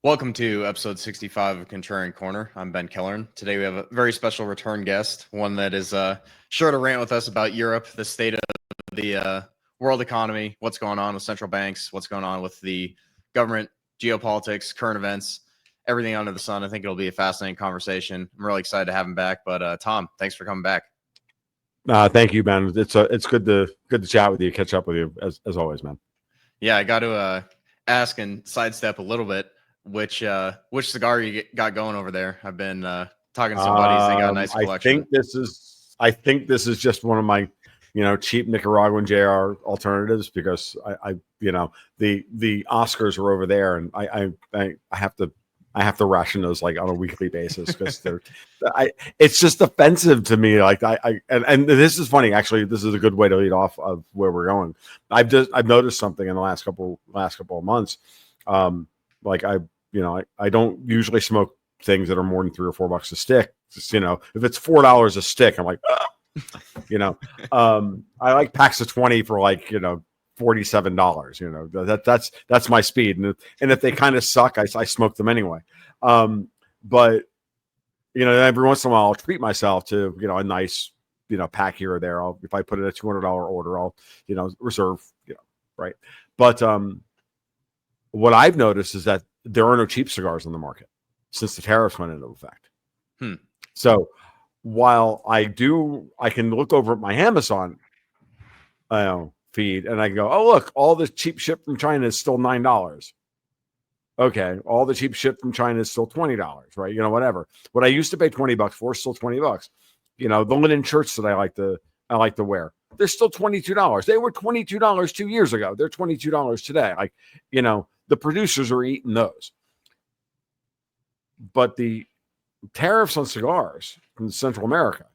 Welcome to episode 65 of Kontrarian Korner. I'm Ben Kellern. Today we have a very special return guest, one that is sure to rant with us about Europe, the state of the world economy, what's going on with central banks, what's going on with the government, geopolitics, current events, everything under the sun. I think it'll be a fascinating conversation. I'm really excited to have him back. But Tom, thanks for coming back. Thank you, Ben. It's good to chat with you, catch up with you as always, man. Yeah, I got to ask and sidestep a little bit. Which cigar you got going over there? I've been talking to some buddies. They got a nice collection. I think this is just one of my, cheap Nicaraguan JR alternatives because I the Oscars are over there, and I have to ration those like on a weekly basis because it's just offensive to me. Like and this is funny. Actually, this is a good way to lead off of where we're going. I've noticed something in the last couple of months. I don't usually smoke things that are more than $3 or $4 a stick. Just, if it's $4 a stick, I'm like, I like packs of 20 for like, $47. That's my speed. And if they kind of suck, I smoke them anyway. But every once in a while I'll treat myself to, a nice, pack here or there. If I put in a $200 order, I'll, reserve, right. But, what I've noticed is that there are no cheap cigars on the market since the tariffs went into effect. So while I can look over at my Amazon feed and I can go, oh, look, all the cheap shit from China is still $9. Okay. All the cheap shit from China is still $20, right? Whatever. What I used to pay $20 for is still $20. The linen shirts that I like to wear, they're still $22. They were $22 2 years ago. They're $22 today. The producers are eating those. But the tariffs on cigars from Central America,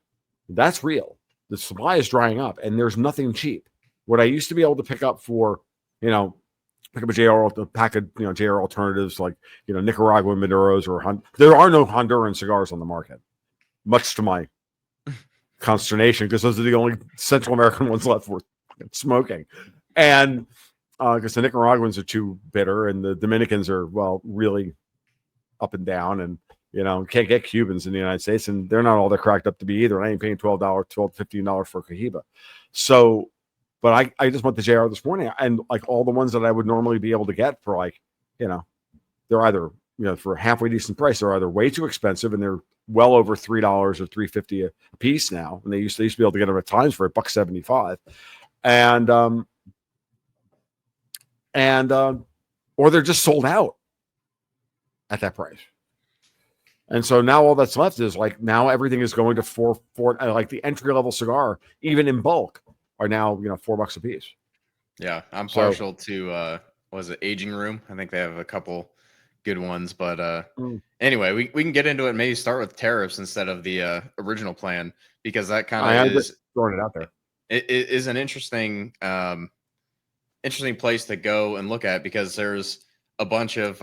that's real. The supply is drying up and there's nothing cheap. What I used to be able to pick up for, pick up a pack of, JR alternatives like, Nicaraguan Maduros there are no Honduran cigars on the market, much to my consternation, because those are the only Central American ones left worth smoking. And because the Nicaraguans are too bitter and the Dominicans are, well, really up and down, and can't get Cubans in the United States, and they're not all that cracked up to be either. And I ain't paying $15 for a Cohiba. So, but I just went to JR this morning, and like all the ones that I would normally be able to get for like, they're either, for a halfway decent price, they're either way too expensive and they're well over $3 or $3.50 a piece now. And they used to be able to get them at times for $1.75. And or they're just sold out at that price. And so now all that's left is like, now everything is going to four like the entry level cigar, even in bulk, are now, $4 a piece. Yeah. I'm partial to, was it Aging Room? I think they have a couple good ones, but anyway, we can get into it. Maybe start with tariffs instead of the original plan, because that kind of is throwing it out there. It is an interesting place to go and look at, because there's a bunch of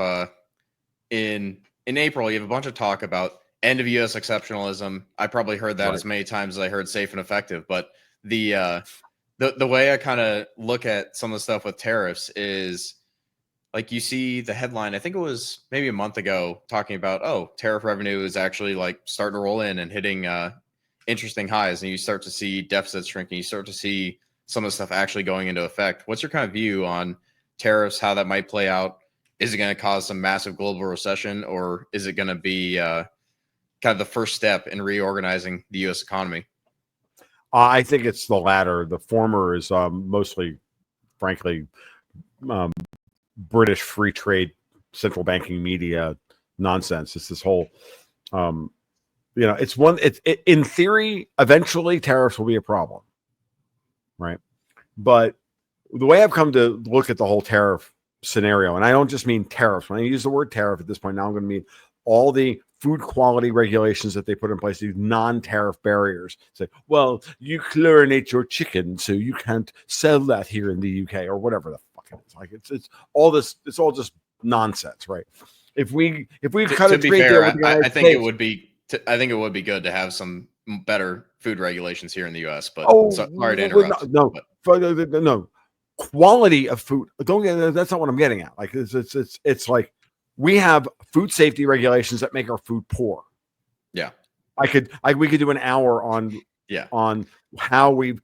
in April you have a bunch of talk about end of U.S. exceptionalism. I probably heard that as many times as I heard safe and effective, but the way I kind of look at some of the stuff with tariffs is like, you see the headline, I think it was maybe a month ago, talking about, tariff revenue is actually like starting to roll in and hitting interesting highs, and you start to see deficits shrinking. You start to see some of the stuff actually going into effect. What's your kind of view on tariffs, how that might play out? Is it going to cause some massive global recession, or is it going to be kind of the first step in reorganizing the U.S. economy? I think it's the latter. The former is mostly, frankly, British free trade, central banking media nonsense. It's this whole, it's in theory, eventually tariffs will be a problem. Right. But the way I've come to look at the whole tariff scenario, and I don't just mean tariffs. When I use the word tariff at this point, now I'm going to mean all the food quality regulations that they put in place, these non-tariff barriers. Say, well, you chlorinate your chicken, so you can't sell that here in the UK, or whatever the fuck it is. Like it's all this. It's all just nonsense, right? If we cut a trade deal with the United States, I think it would be good to have some better food regulations here in the U.S. But sorry to interrupt. No, quality of food. Don't get. That's not what I'm getting at. Like it's like we have food safety regulations that make our food poor. Yeah. We could do an hour on how we've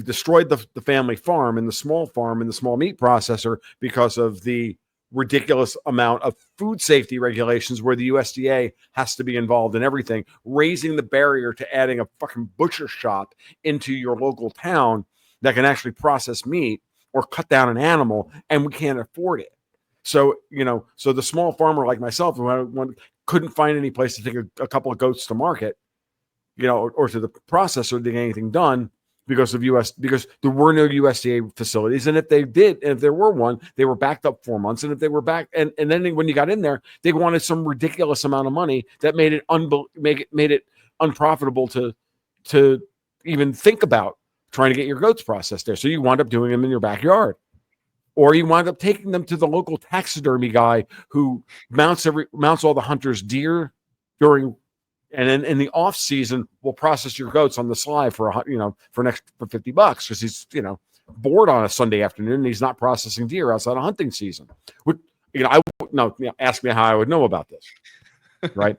destroyed the family farm and the small meat processor because of the ridiculous amount of food safety regulations where the USDA has to be involved in everything, raising the barrier to adding a fucking butcher shop into your local town that can actually process meat or cut down an animal, and we can't afford it. So, so the small farmer like myself, who couldn't find any place to take a couple of goats to market, or to the processor to get anything done because there were no USDA facilities. And if they did, and if there were one, they were backed up 4 months. And if they were back, and then when you got in there, they wanted some ridiculous amount of money that made it unprofitable to even think about trying to get your goats processed there. So you wind up doing them in your backyard. Or you wind up taking them to the local taxidermy guy who mounts all the hunters' deer during, and then in the off season will process your goats on the sly for $50 because he's bored on a Sunday afternoon and he's not processing deer outside of hunting season. Ask me how I would know about this, right?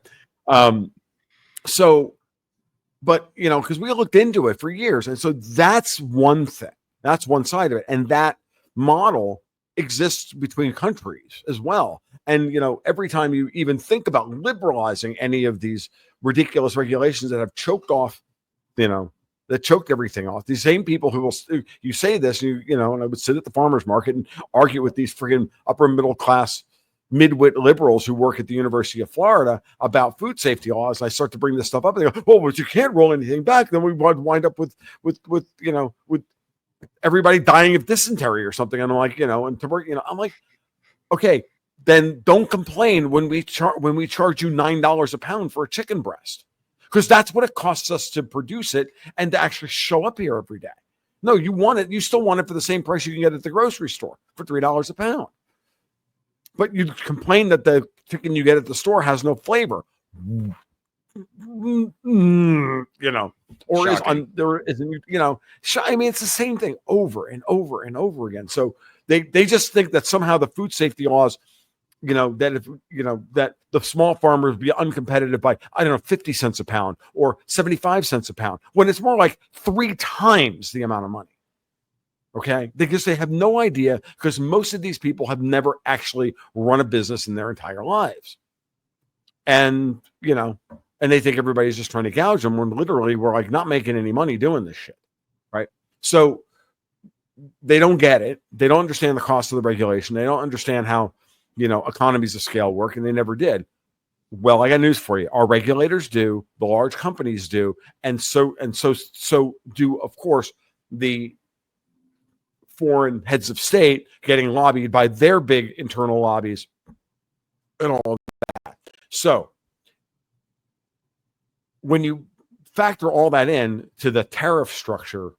But because we looked into it for years, and so that's one thing. That's one side of it, and that model exists between countries as well. And every time you even think about liberalizing any of these ridiculous regulations that have choked everything off, these same people who will, you say this, and I would sit at the farmers market and argue with these friggin' upper middle class midwit liberals who work at the University of Florida about food safety laws. I start to bring this stuff up, and they go, "Oh, but you can't roll anything back." Then we wind up with everybody dying of dysentery or something. And I'm like, I'm like, okay, then don't complain when we charge you $9 a pound for a chicken breast, because that's what it costs us to produce it and to actually show up here every day. No, you want it. You still want it for the same price you can get at the grocery store for $3 a pound. But you complain that the chicken you get at the store has no flavor. Or Shocking. there isn't, I mean, it's the same thing over and over and over again. So they just think that somehow the food safety laws, that the small farmers be uncompetitive by, 50 cents a pound or 75 cents a pound, when it's more like 3 times the amount of money. Okay. Because they have no idea, because most of these people have never actually run a business in their entire lives. And, and they think everybody's just trying to gouge them when literally we're like not making any money doing this shit. Right. So they don't get it. They don't understand the cost of the regulation. They don't understand how, economies of scale work, and they never did. Well, I got news for you. Our regulators do, the large companies do, and so do, of course, the foreign heads of state getting lobbied by their big internal lobbies and all of that. So when you factor all that in to the tariff structure,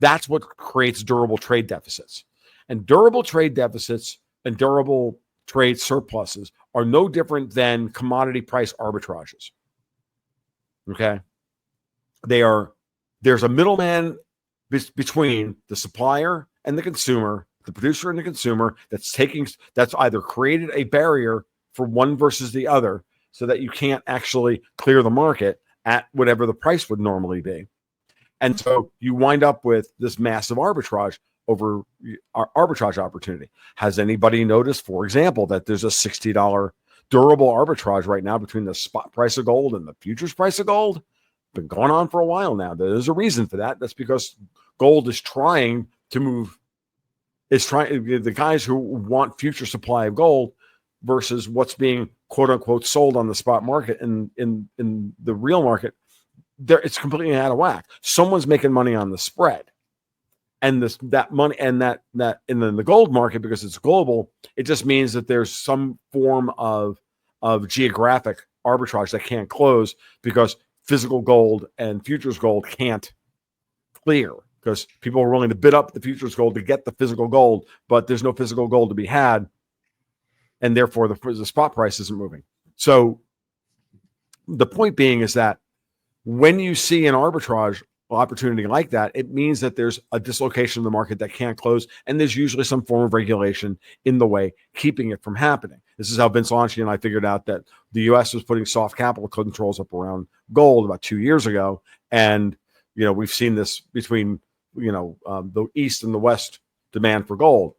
that's what creates durable trade deficits. And durable trade deficits and durable trade surpluses are no different than commodity price arbitrages. Okay? There's a middleman between the supplier and the consumer, the producer and the consumer, that's either created a barrier for one versus the other so that you can't actually clear the market at whatever the price would normally be. And so you wind up with this massive arbitrage opportunity. Has anybody noticed, for example, that there's a $60 durable arbitrage right now between the spot price of gold and the futures price of gold? Been going on for a while now. There's a reason for that. That's because gold is trying to move. The guys who want future supply of gold versus what's being quote unquote sold on the spot market in the real market, it's completely out of whack. Someone's making money on the spread, and that money and that and then the gold market, because it's global, it just means that there's some form of geographic arbitrage that can't close because physical gold and futures gold can't clear, because people are willing to bid up the futures gold to get the physical gold, but there's no physical gold to be had, and therefore the spot price isn't moving. So the point being is that when you see an arbitrage opportunity like that, it means that there's a dislocation in the market that can't close, and there's usually some form of regulation in the way keeping it from happening. This is how Vince Lanci and I figured out that the U.S. was putting soft capital controls up around gold about 2 years ago, and we've seen this between the East and the West demand for gold.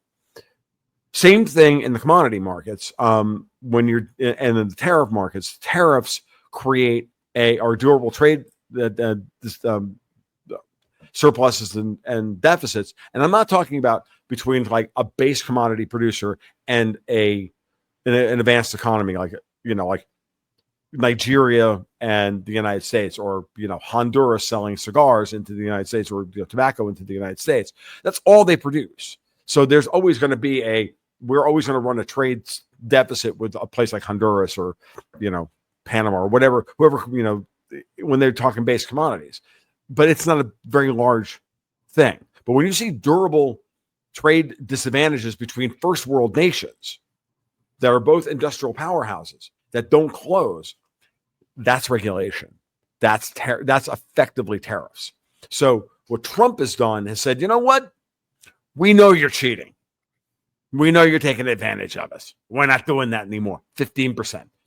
Same thing in the commodity markets. When you're and in the tariff markets, tariffs create or durable trade surpluses and deficits. And I'm not talking about between like a base commodity producer and an advanced economy like Nigeria and the United States, or Honduras selling cigars into the United States, or tobacco into the United States. That's all they produce. So there's always going to be we're always going to run a trade deficit with a place like Honduras or Panama or whoever when they're talking base commodities. But it's not a very large thing. But when you see durable trade disadvantages between first world nations that are both industrial powerhouses that don't close, that's regulation. That's effectively tariffs. So what Trump has done is said, you know what? We know you're cheating. We know you're taking advantage of us. We're not doing that anymore. 15%,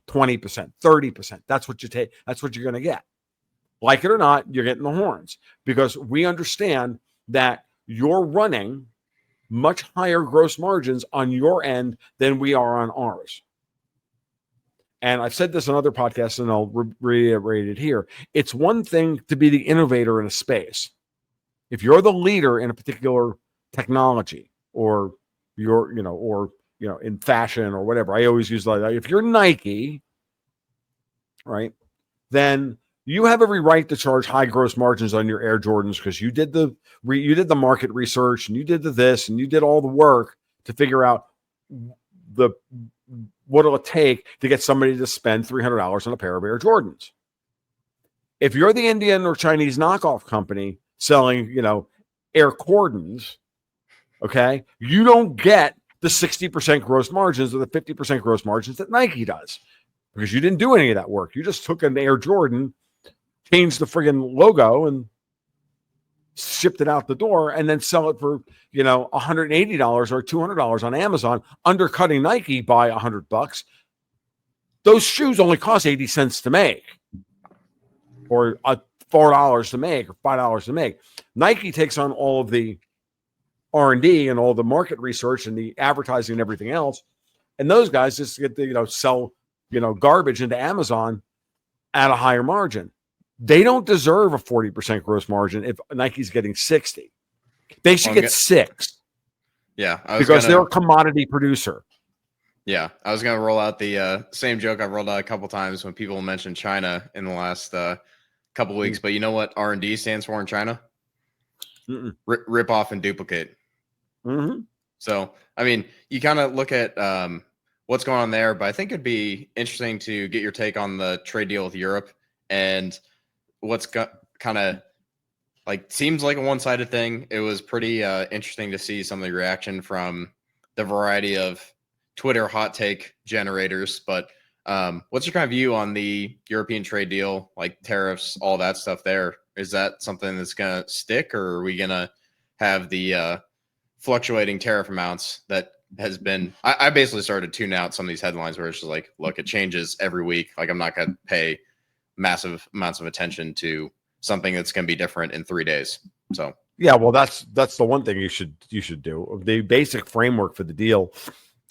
20%, 30%. That's what you take. That's what you're going to get. Like it or not, you're getting the horns, because we understand that you're running much higher gross margins on your end than we are on ours. And I've said this on other podcasts, and I'll reiterate it here. It's one thing to be the innovator in a space. If you're the leader in a particular technology, or you're, in fashion or whatever, I always use like, if you're Nike, right, then you have every right to charge high gross margins on your Air Jordans, because you did the market research, and you did this, and you did all the work to figure out what it'll take to get somebody to spend $300 on a pair of Air Jordans. If you're the Indian or Chinese knockoff company selling, Air Cordons, okay, you don't get the 60% gross margins or the 50% gross margins that Nike does, because you didn't do any of that work. You just took an Air Jordan, changed the friggin' logo, and shipped it out the door, and then sell it for $180 or $200 on Amazon, undercutting Nike by $100. Those shoes only cost 80 cents to make, or $4 to make, or $5 to make. Nike takes on all of the R&D and all the market research and the advertising and everything else, and those guys just get to sell garbage into Amazon at a higher margin. They don't deserve a 40% gross margin if Nike's getting 60. They should get 6. Yeah, because they're a commodity producer. Yeah, I was going to roll out the same joke I've rolled out a couple times when people mention China in the last couple of weeks. But you know what R&D stands for in China? Rip off and duplicate. Mm-hmm. So, I mean, you kind of look at what's going on there, but I think it'd be interesting to get your take on the trade deal with Europe and what's kind of like seems like a one-sided thing. It was pretty interesting to see some of the reaction from the variety of Twitter hot take generators. But what's your kind of view on the European trade deal, like tariffs, all that stuff there? Is that something that's going to stick, or are we going to have the fluctuating tariff amounts that has been? I basically started tuning out some of these headlines where it's just like, look, it changes every week. Like, I'm not going to pay massive amounts of attention to something that's going to be different in 3 days. So yeah, well, that's the one thing you should do. The basic framework for the deal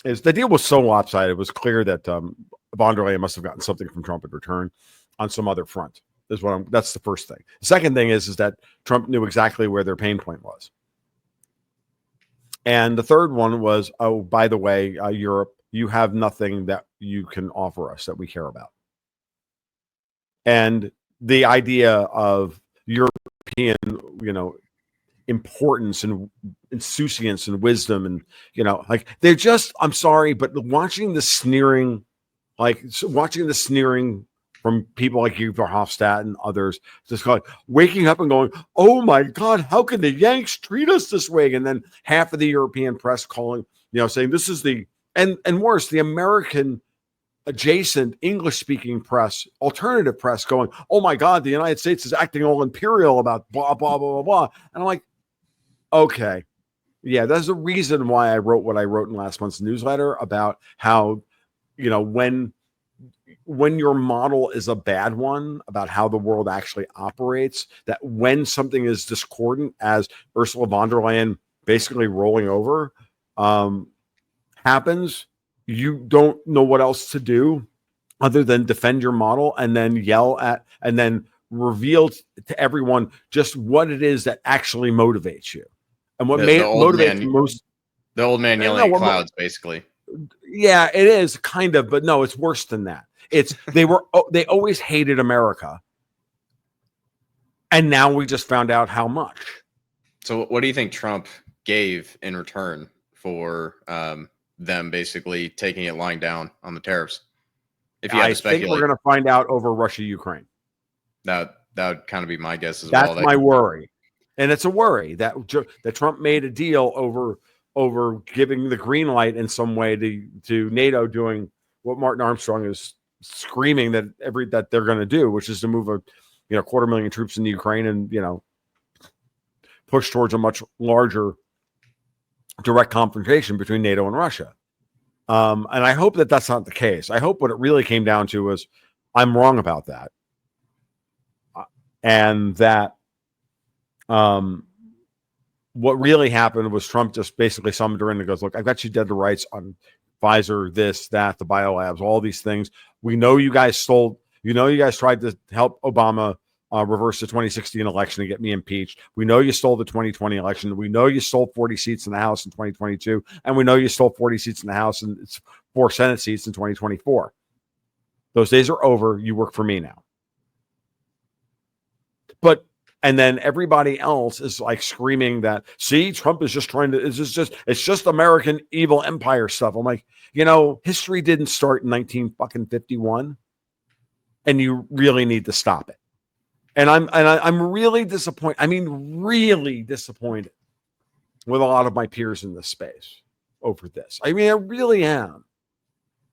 is the deal was so lopsided. It was clear that von der Leyen must have gotten something from Trump in return on some other front. That's the first thing. The second thing is that Trump knew exactly where their pain point was. And the third one was, oh, by the way, Europe, you have nothing that you can offer us that we care about. And the idea of European, importance and insouciance and wisdom, and like they're just, I'm sorry, but watching the sneering from people like Guy Verhofstadt and others, just like waking up and going, oh my God, how can the Yanks treat us this way? And then half of the European press calling, saying this is and worse, the American adjacent English-speaking press, alternative press, going, "Oh my God, the United States is acting all imperial about blah blah blah blah blah," and I'm like, okay, yeah, there's a reason why I wrote what I wrote in last month's newsletter about how, when your model is a bad one about how the world actually operates, that when something is discordant, as Ursula von der Leyen basically rolling over happens, you don't know what else to do other than defend your model and then yell at and then reveal to everyone just what it is that actually motivates you. And what motivates most, the old man yelling at clouds, basically. Yeah, it is kind of, but no, it's worse than that. It's they always hated America, and now we just found out how much. So, what do you think Trump gave in return for them basically taking it lying down on the tariffs? If you had to speculate, think we're going to find out over Russia-Ukraine. That would kind of be my guess as well. That's my worry, and it's a worry that Trump made a deal over giving the green light in some way to NATO doing what Martin Armstrong is screaming that they're going to do, which is to move a 250,000 troops into Ukraine and push towards a much larger direct confrontation between NATO and Russia. And I hope that that's not the case. I hope what it really came down to was I'm wrong about that, and that what really happened was Trump just basically summoned her in and goes, "Look, I've got you dead to rights on Pfizer, this, that, the biolabs, all these things. We know you guys stole. You know you guys tried to help Obama reverse the 2016 election and get me impeached. We know you stole the 2020 election. We know you stole 40 seats in the House in 2022, and we know you stole 40 seats in the House and it's 4 Senate seats in 2024. Those days are over. You work for me now." And then everybody else is like screaming that, see, Trump is just trying to, it's just American evil empire stuff. I'm like, history didn't start in 1951, and you really need to stop it. And I'm really disappointed. I mean, really disappointed with a lot of my peers in this space over this. I mean, I really am,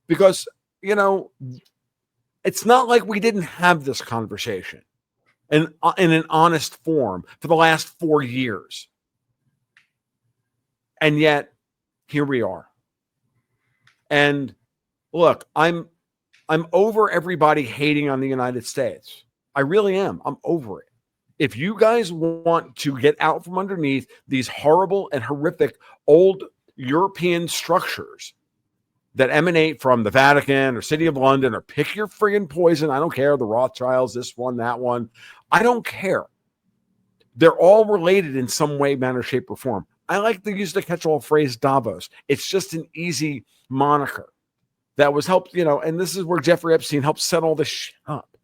because, it's not like we didn't have this conversation in an honest form for the last 4 years. And yet here we are. And look, I'm over everybody hating on the United States. I really am. I'm over it. If you guys want to get out from underneath these horrible and horrific old European structures that emanate from the Vatican or City of London, or pick your friggin' poison. I don't care. The Rothschilds, this one, that one. I don't care. They're all related in some way, manner, shape, or form. I like to use the catch-all phrase Davos. It's just an easy moniker that was helped, and this is where Jeffrey Epstein helped set all this shit up.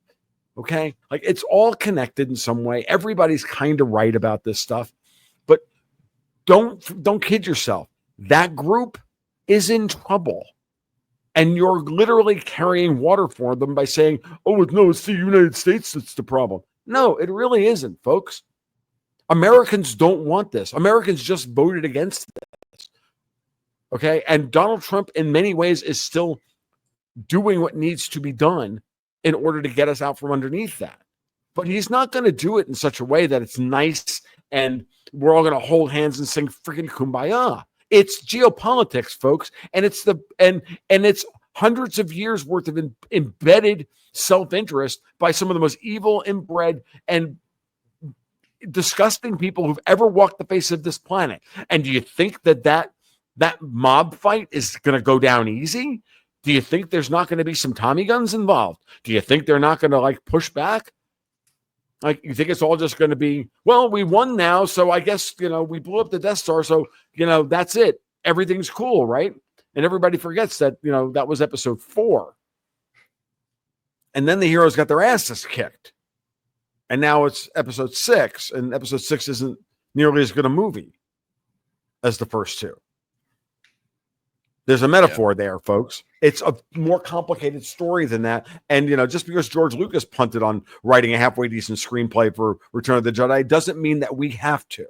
Okay? Like, it's all connected in some way. Everybody's kind of right about this stuff. But don't kid yourself. That group is in trouble. And you're literally carrying water for them by saying, "Oh, no, it's the United States that's the problem." No, it really isn't, folks. Americans don't want this. Americans just voted against this. Okay? And Donald Trump, in many ways, is still doing what needs to be done in order to get us out from underneath that. But he's not going to do it in such a way that it's nice and we're all going to hold hands and sing freaking Kumbaya. It's geopolitics, folks, and it's it's hundreds of years worth of embedded self-interest by some of the most evil, inbred, and disgusting people who've ever walked the face of this planet. And do you think that mob fight is going to go down easy? Do you think there's not going to be some Tommy guns involved? Do you think they're not going to push back? You think it's all just going to be, well, we won now, so I guess, we blew up the Death Star, so, that's it. Everything's cool, right? And everybody forgets that, that was episode 4. And then the heroes got their asses kicked. And now it's episode 6, and episode 6 isn't nearly as good a movie as the first 2. There's a metaphor there, folks. It's a more complicated story than that. And, just because George Lucas punted on writing a halfway decent screenplay for Return of the Jedi doesn't mean that we have to.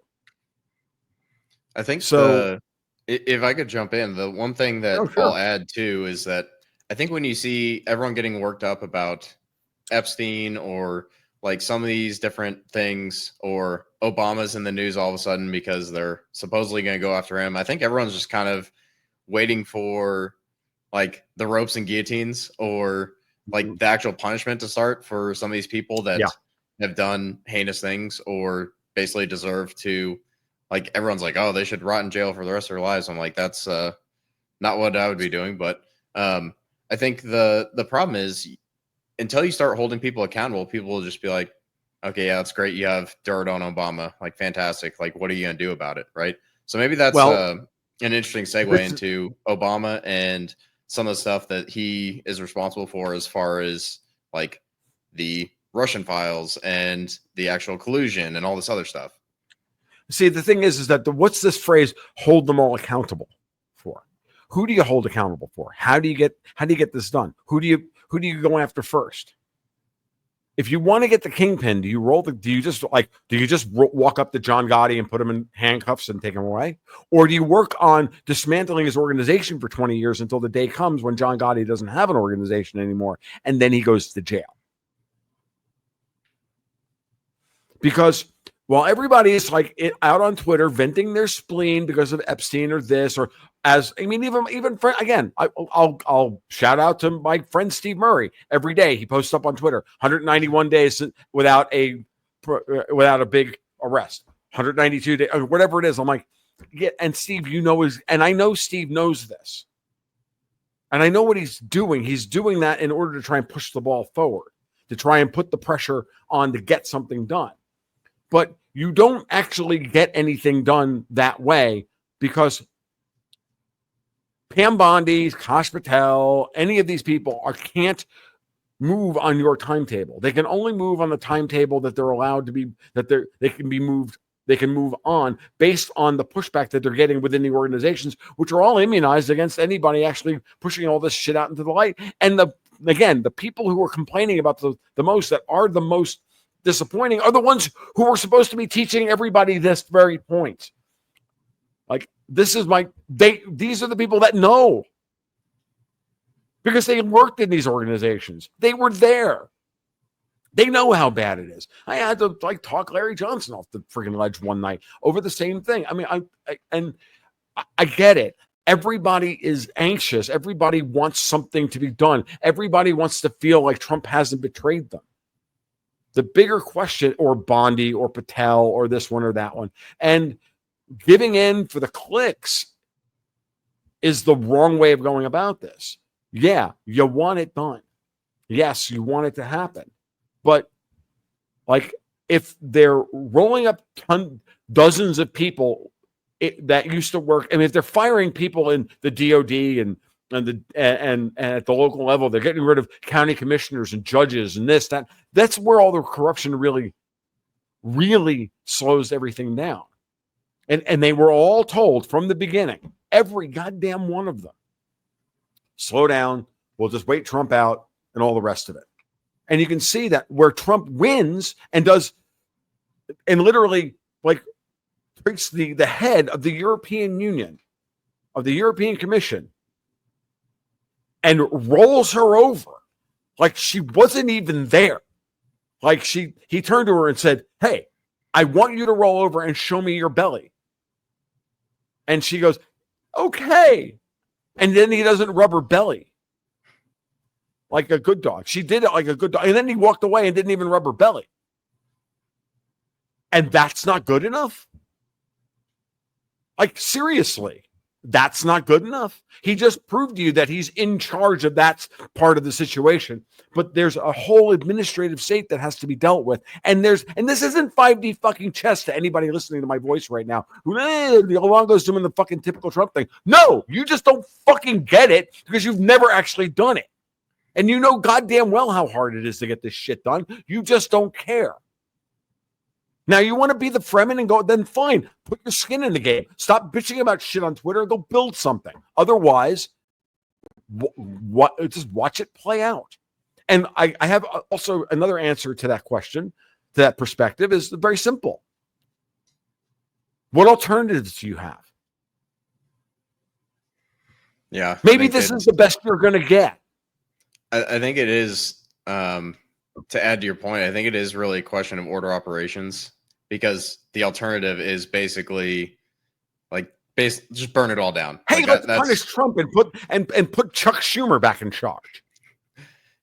I think so. If I could jump in, the one thing that I'll add too is that I think when you see everyone getting worked up about Epstein or like some of these different things, or Obama's in the news all of a sudden because they're supposedly going to go after him, I think everyone's just kind of waiting for like the ropes and guillotines, or like the actual punishment to start for some of these people that have done heinous things or basically deserve to, like, everyone's like, oh, they should rot in jail for the rest of their lives. I'm like, that's not what I would be doing. But I think the problem is, until you start holding people accountable, people will just be like, okay, yeah, that's great. You have dirt on Obama. Like, fantastic. Like, what are you going to do about it? Right. So maybe that's an interesting segue into Obama and some of the stuff that he is responsible for, as far as like the Russian files and the actual collusion and all this other stuff. See, the thing is that what's this phrase, hold them all accountable for? Who do you hold accountable for? How do you get this done? Who do you go after first? If you want to get the kingpin, do you just walk up to John Gotti and put him in handcuffs and take him away? Or do you work on dismantling his organization for 20 years until the day comes when John Gotti doesn't have an organization anymore, and then he goes to jail? Because while everybody is like out on Twitter venting their spleen because of Epstein or this, or even again, I'll shout out to my friend Steve Murray. Every day he posts up on Twitter, 191 days without a big arrest, 192 days, or whatever it is. I'm like, yeah, and Steve, and I know Steve knows this, and I know what he's doing. He's doing that in order to try and push the ball forward, to try and put the pressure on to get something done. But you don't actually get anything done that way, because Pam Bondi, Kash Patel, any of these people can't move on your timetable. They can only move on the timetable that they're allowed to be, they can move on based on the pushback that they're getting within the organizations, which are all immunized against anybody actually pushing all this shit out into the light. And the people who are complaining about the most, that are the most disappointing, are the ones who are supposed to be teaching everybody this very point. Like, these are the people that know, because they worked in these organizations. They were there. They know how bad it is. I had to talk Larry Johnson off the freaking ledge one night over the same thing. I mean, I get it. Everybody is anxious. Everybody wants something to be done. Everybody wants to feel like Trump hasn't betrayed them. The bigger question, or Bondi or Patel or this one or that one, and giving in for the clicks is the wrong way of going about this. Yeah, you want it done. Yes, you want it to happen. But if they're rolling up dozens of people that used to work, and if they're firing people in the DOD and at the local level, they're getting rid of county commissioners and judges and this, that. That's where all the corruption really, really slows everything down. And they were all told from the beginning, every goddamn one of them, slow down, we'll just wait Trump out and all the rest of it. And you can see that where Trump wins and literally takes the head of the European Union, of the European Commission, and rolls her over like she wasn't even there. Like he turned to her and said, "Hey, I want you to roll over and show me your belly." And she goes, "Okay." And then he doesn't rub her belly like a good dog. She did it like a good dog. And then he walked away and didn't even rub her belly. And that's not good enough? Like, seriously, that's not good enough? He just proved to you that he's in charge of that part of the situation. But there's a whole administrative state that has to be dealt with. And this isn't 5D fucking chess to anybody listening to my voice right now. Luongo's doing the fucking typical Trump thing. No, you just don't fucking get it because you've never actually done it. And you know goddamn well how hard it is to get this shit done. You just don't care. Now, you want to be the Fremen and go, then fine, put your skin in the game. Stop bitching about shit on Twitter and go build something. Otherwise, just watch it play out. And I have also another answer to that question, to that perspective, is very simple. What alternatives do you have? Yeah. Maybe this is the best you're going to get. I think it is, to add to your point, I think it is really a question of order operations, because the alternative is basically like just burn it all down. Hey, Like let's that's punish Trump and put Chuck Schumer back in charge.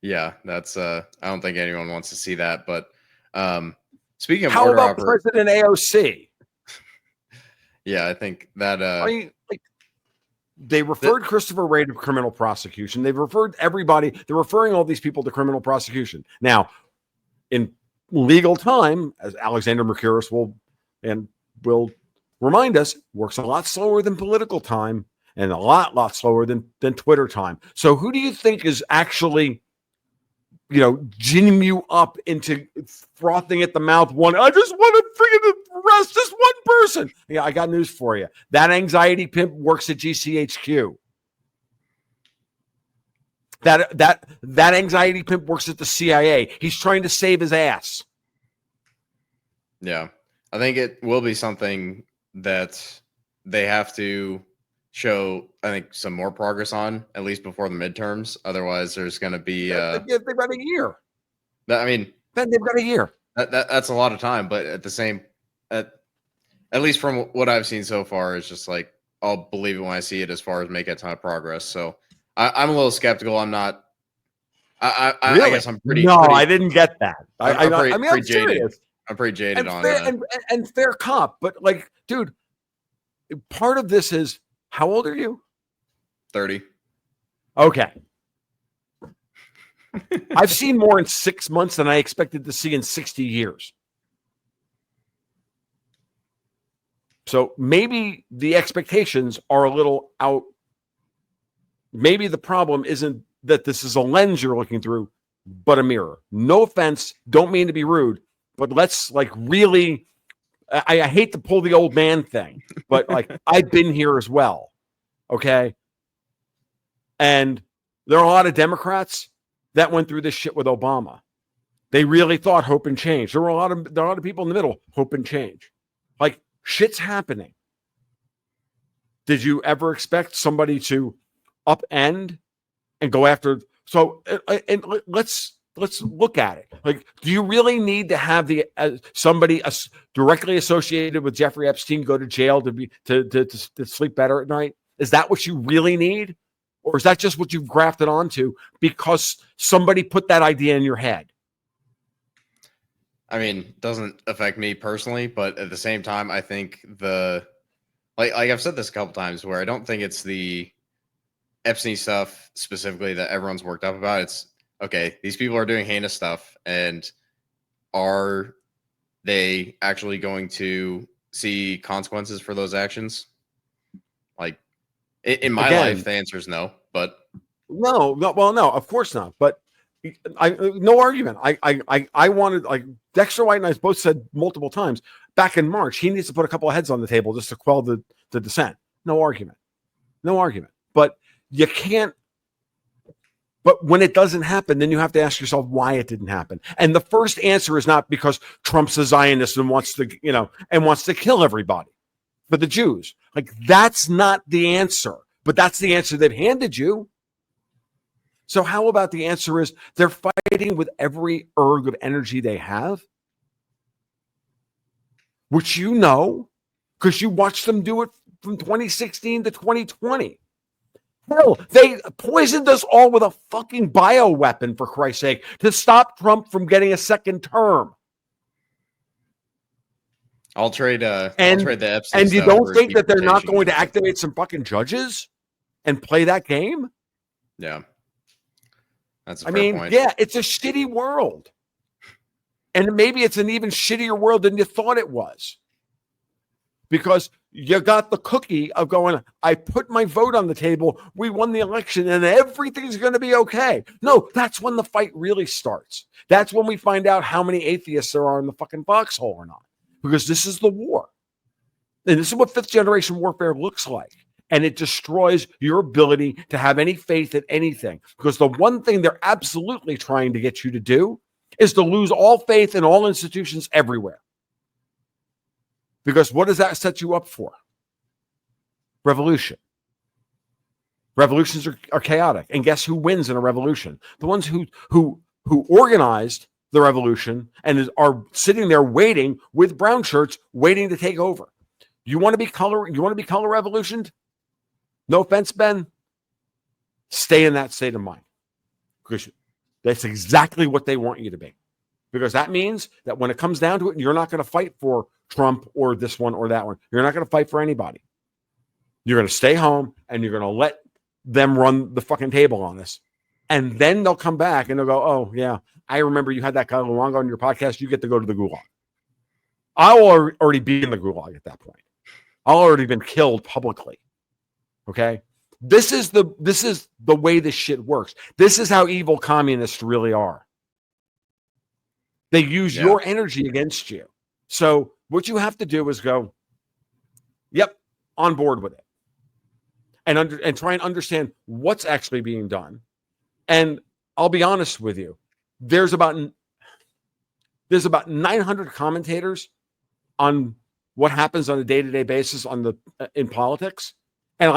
yeah, that's I don't think anyone wants to see that. But speaking of How about President AOC? Yeah, I think that I mean, like, they referred Christopher Wray to criminal prosecution. They've referred everybody. They're referring all these people to criminal prosecution. Now, in legal time, as Alexander Mercouris will remind us, works a lot slower than political time and a lot slower than Twitter time. So who do you think is actually, ginning you up into frothing at the mouth? I just want to freaking arrest this one person. Yeah, I got news for you. That anxiety pimp works at GCHQ. That anxiety pimp works at the CIA. He's trying to save his ass. Yeah, I think it will be something that they have to show, I think, some more progress on, at least before the midterms. Otherwise, there's going to be they've got a year. I mean, then they've got a year. That's a lot of time, but at the same, at least from what I've seen so far, it's just like I'll believe it when I see it, as far as making a ton of progress. So I'm a little skeptical. I'm not. Really? I guess I'm pretty. No, pretty, I didn't get that. I'm pretty jaded. serious. I'm pretty jaded on that. And fair cop, but like, dude, part of this is, how old are you? 30. Okay. I've seen more in 6 months than I expected to see in 60 years. So maybe the expectations are a little out. Maybe the problem isn't that this is a lens you're looking through, but a mirror. No offense, don't mean to be rude, but let's like really, I hate to pull the old man thing, but like I've been here as well. Okay. And there are a lot of Democrats that went through this shit with Obama. They really thought hope and change. There are a lot of people in the middle, hope and change. Like, shit's happening. Did you ever expect somebody to upend and go after? So, and let's look at it. Like, do you really need to have somebody directly associated with Jeffrey Epstein go to jail to sleep better at night? Is that what you really need? Or is that just what you've grafted onto because somebody put that idea in your head? I mean, it doesn't affect me personally, but at the same time, I think like I've said this a couple times, where I don't think it's the Epstein stuff specifically that everyone's worked up about. It's okay, these people are doing heinous stuff, and are they actually going to see consequences for those actions? Like, in my life, the answer is no. But no, of course not. But no argument. I wanted, like Dexter White and I both said multiple times back in March, he needs to put a couple of heads on the table just to quell the dissent. No argument. But you can't. But when it doesn't happen, then you have to ask yourself why it didn't happen. And the first answer is not because Trump's a Zionist and wants to kill everybody for the Jews. Like, that's not the answer. But that's the answer they've handed you. So how about the answer is they're fighting with every erg of energy they have, which you know, because you watched them do it from 2016 to 2020. Hell, they poisoned us all with a fucking bioweapon, for Christ's sake, to stop Trump from getting a second term. I'll trade the Epstein. And you don't think that they're not going to activate some fucking judges and play that game? Yeah. That's a fair point. Yeah, it's a shitty world. And maybe it's an even shittier world than you thought it was. Because you got the cookie of going, I put my vote on the table, we won the election, and everything's going to be okay. No, that's when the fight really starts. That's when we find out how many atheists there are in the fucking foxhole or not. Because this is the war. And this is what fifth generation warfare looks like. And it destroys your ability to have any faith in anything. Because the one thing they're absolutely trying to get you to do is to lose all faith in all institutions everywhere. Because what does that set you up for? Revolution. Revolutions are chaotic. And guess who wins in a revolution? The ones who organized the revolution and are sitting there waiting with brown shirts, waiting to take over. You want to be color revolutioned? No offense, Ben. Stay in that state of mind. Because that's exactly what they want you to be. Because that means that when it comes down to it, you're not going to fight for Trump or this one or that one. You're not going to fight for anybody. You're going to stay home and you're going to let them run the fucking table on this. And then they'll come back and they'll go, oh, yeah, I remember you had that Tom Luongo on your podcast. You get to go to the gulag. I'll already be in the gulag at that point. I'll already been killed publicly. Okay? This is the way this shit works. This is how evil communists really are. They use your energy against you. So what you have to do is go, yep, on board with it. And try and understand what's actually being done. And I'll be honest with you, there's about 900 commentators on what happens on a day-to-day basis in politics, and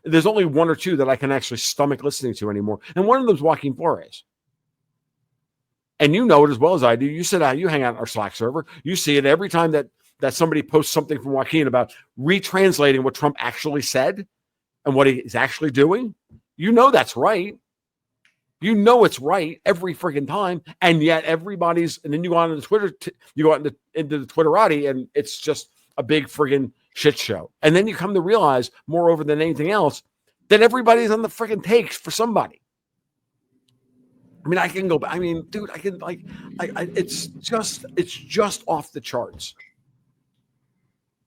there's only one or two that I can actually stomach listening to anymore. And one of them is Joaquin Flores. And you know it as well as I do. You sit out, you hang out on our Slack server. You see it every time that somebody posts something from Joaquin about retranslating what Trump actually said and what he's actually doing. You know that's right. You know it's right every freaking time, and yet everybody's. And then you go on to Twitter, you go out into the Twitterati, and it's just a big friggin' shit show. And then you come to realize, moreover than anything else, that everybody's on the friggin' takes for somebody. I mean, I can go. I mean, dude, I can like. It's just off the charts.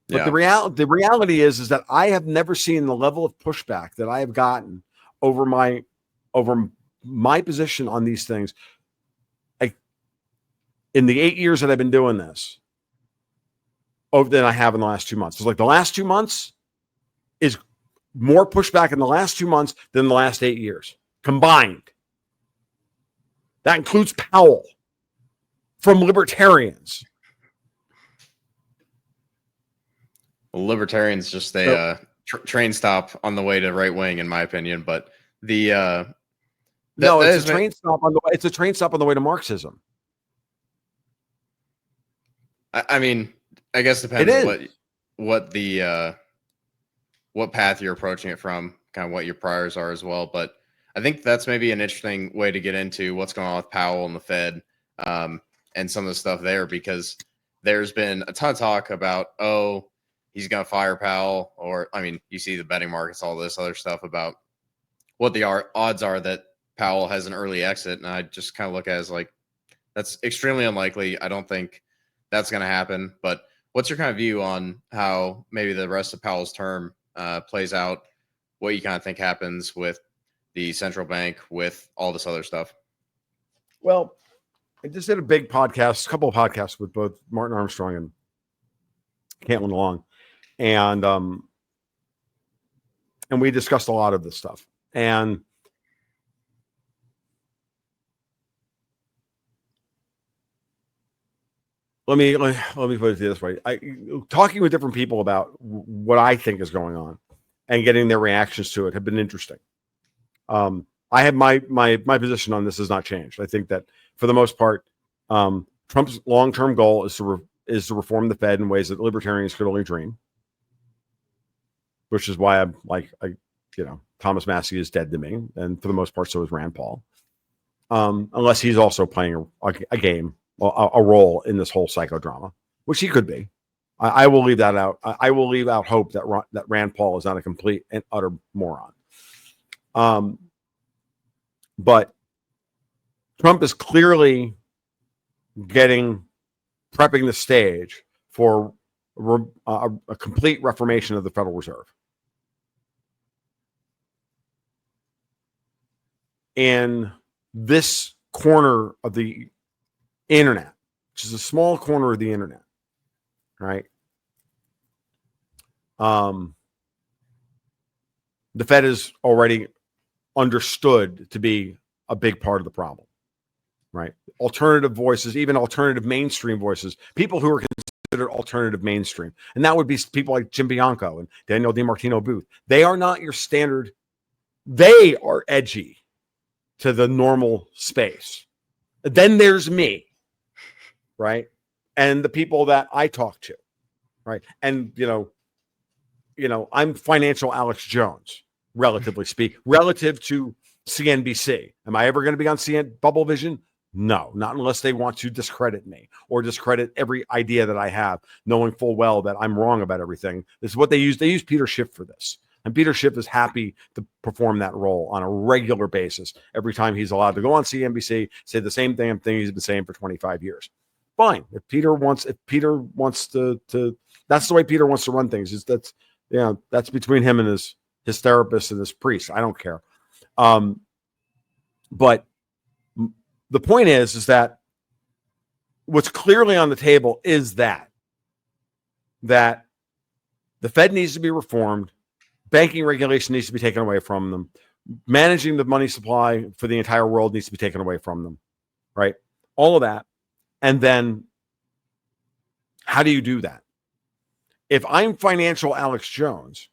But the reality is that I have never seen the level of pushback that I have gotten over my position on these things. In the 8 years that I've been doing this, than I have in the last 2 months. It's like the last 2 months is more pushback in the last 2 months than the last 8 years combined. That includes Powell from libertarians. Well, libertarians just a train stop on the way to right wing, in my opinion. But it's a train stop on the way. It's a train stop on the way to Marxism. I mean, I guess it depends on what path you're approaching it from, kind of what your priors are as well. But I think that's maybe an interesting way to get into what's going on with Powell and the Fed, and some of the stuff there, because there's been a ton of talk about, he's going to fire Powell, or, I mean, you see the betting markets, all this other stuff about what the odds are that Powell has an early exit. And I just kind of look at it as like, that's extremely unlikely. I don't think that's going to happen. But what's your kind of view on how maybe the rest of Powell's term plays out? What you kind of think happens with the central bank, with all this other stuff? Well, I just did a couple of podcasts with both Martin Armstrong and Caitlin Long. And we discussed a lot of this stuff. And let me put it this way. Talking with different people about what I think is going on and getting their reactions to it have been interesting. I have my position on this has not changed. I think that for the most part, Trump's long-term goal is to reform the Fed in ways that libertarians could only dream. Which is why I'm like, Thomas Massey is dead to me, and for the most part, so is Rand Paul. Unless he's also playing a game, a role in this whole psychodrama, which he could be. I will leave that out. I will leave out hope that Rand Paul is not a complete and utter moron. But Trump is clearly prepping the stage for a complete reformation of the Federal Reserve. In this corner of the internet, which is a small corner of the internet, right? The Fed is already understood to be a big part of the problem, right? Alternative voices, even alternative mainstream voices, people who are considered alternative mainstream. And that would be people like Jim Bianco and Daniel DiMartino Booth. They are not your standard They are edgy to the normal space. Then there's me, right? And the people that I talk to, right? And, I'm financial Alex Jones, relatively speak, relative to CNBC. Am I ever going to be on Bubble Vision? No, not unless they want to discredit me or discredit every idea that I have, knowing full well that I'm wrong about everything. This is what they use. They use Peter Schiff for this. And Peter Schiff is happy to perform that role on a regular basis every time he's allowed to go on CNBC, say the same thing he's been saying for 25 years. Fine. If Peter wants to that's the way Peter wants to run things. That's between him and his therapist and his priest. I don't care. But the point is that what's clearly on the table is that the Fed needs to be reformed. Banking regulation needs to be taken away from them. Managing the money supply for the entire world needs to be taken away from them, right? All of that. And then how do you do that? If I'm financial Alex Jones,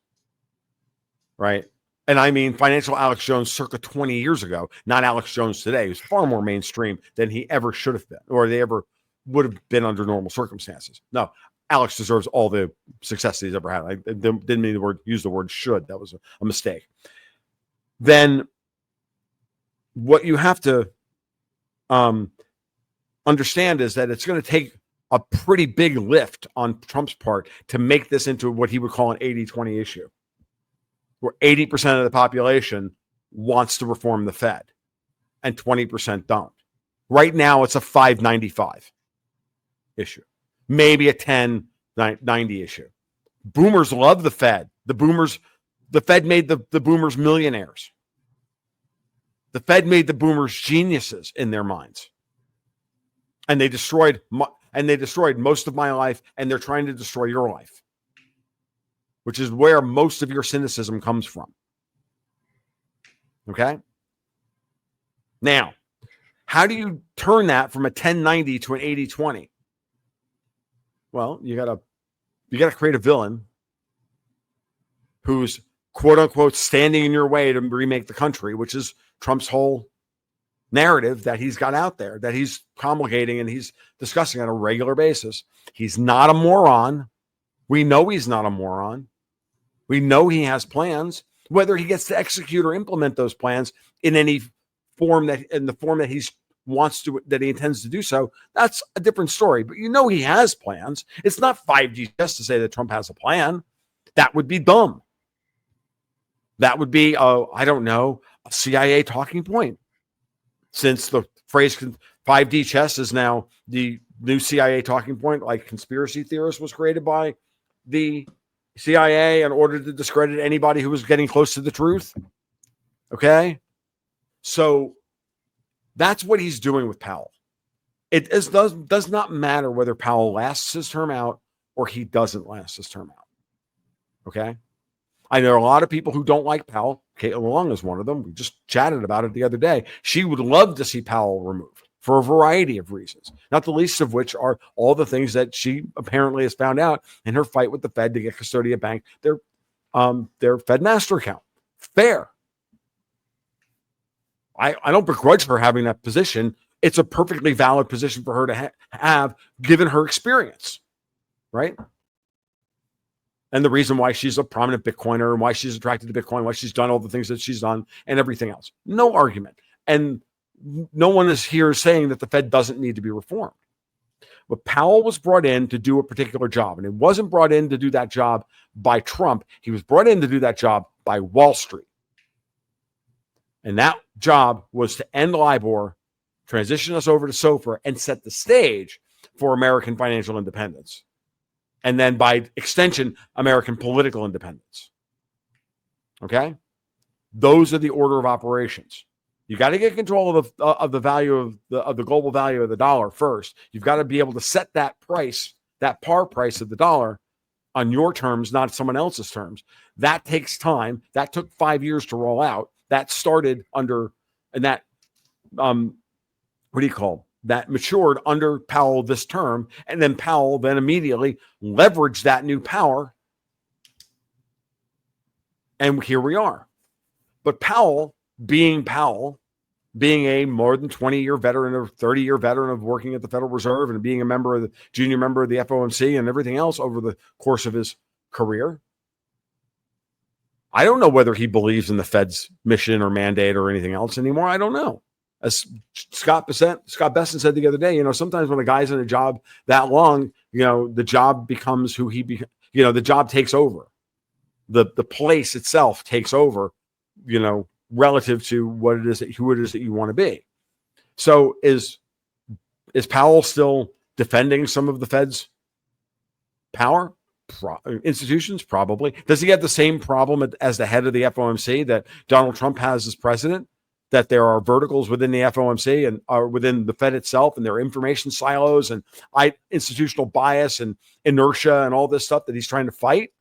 right? And I mean financial Alex Jones circa 20 years ago, not Alex Jones today, who's far more mainstream than he ever should have been, or they ever would have been under normal circumstances. No, Alex deserves all the success that he's ever had. I didn't mean use the word should. That was a mistake. Then what you have to understand is that it's going to take a pretty big lift on Trump's part to make this into what he would call an 80-20 issue, where 80% of the population wants to reform the Fed and 20% don't. Right now, it's a 595 issue, maybe a 1090 issue. Boomers love the Fed. The Fed made the boomers millionaires. The Fed made the boomers geniuses in their minds. And they destroyed most of my life, and they're trying to destroy your life, which is where most of your cynicism comes from. Okay? Now, how do you turn that from a 1090 to an 80-20? Well, you gotta create a villain who's quote unquote standing in your way to remake the country, which is Trump's whole narrative that he's got out there, that he's promulgating and he's discussing on a regular basis. He's not a moron. We know he's not a moron. We know he has plans. Whether he gets to execute or implement those plans in any form that he intends to do so, that's a different story. But you know he has plans. It's not 5G just to say that Trump has a plan. That would be dumb. That would be, I don't know, a CIA talking point. Since the phrase 5D chess is now the new CIA talking point, like conspiracy theorist was created by the CIA in order to discredit anybody who was getting close to the truth. Okay? So that's what he's doing with Powell. It does not matter whether Powell lasts his term out or he doesn't last his term out. Okay? I know a lot of people who don't like Powell. Caitlin Long is one of them. We just chatted about it the other day. She would love to see Powell removed for a variety of reasons, not the least of which are all the things that she apparently has found out in her fight with the Fed to get Custodia Bank their Fed master account. Fair. I don't begrudge her having that position. It's a perfectly valid position for her to have given her experience, right? And the reason why she's a prominent Bitcoiner and why she's attracted to Bitcoin, why she's done all the things that she's done and everything else. No argument. And no one is here saying that the Fed doesn't need to be reformed. But Powell was brought in to do a particular job. And it wasn't brought in to do that job by Trump. He was brought in to do that job by Wall Street. And that job was to end LIBOR, transition us over to SOFR, and set the stage for American financial independence. And then by extension, American political independence. Okay? Those are the order of operations. You got to get control of the value of the global value of the dollar first. You've got to be able to set that price, that par price of the dollar on your terms, not someone else's terms. That takes time. That took 5 years to roll out. That started under, and that, that matured under Powell this term, and then Powell then immediately leveraged that new power. And here we are. But Powell, being a more than 20-year veteran or 30-year veteran of working at the Federal Reserve and being a junior member of the FOMC and everything else over the course of his career, I don't know whether he believes in the Fed's mission or mandate or anything else anymore. I don't know. As Scott Besson said the other day, sometimes when a guy's in a job that long, the job becomes the job takes over. The place itself takes over, relative to who it is that you want to be. So is Powell still defending some of the Fed's power? Institutions? Probably. Does he have the same problem as the head of the FOMC that Donald Trump has as president? That there are verticals within the FOMC and are within the Fed itself, and there are information silos and institutional bias and inertia and all this stuff that he's trying to fight?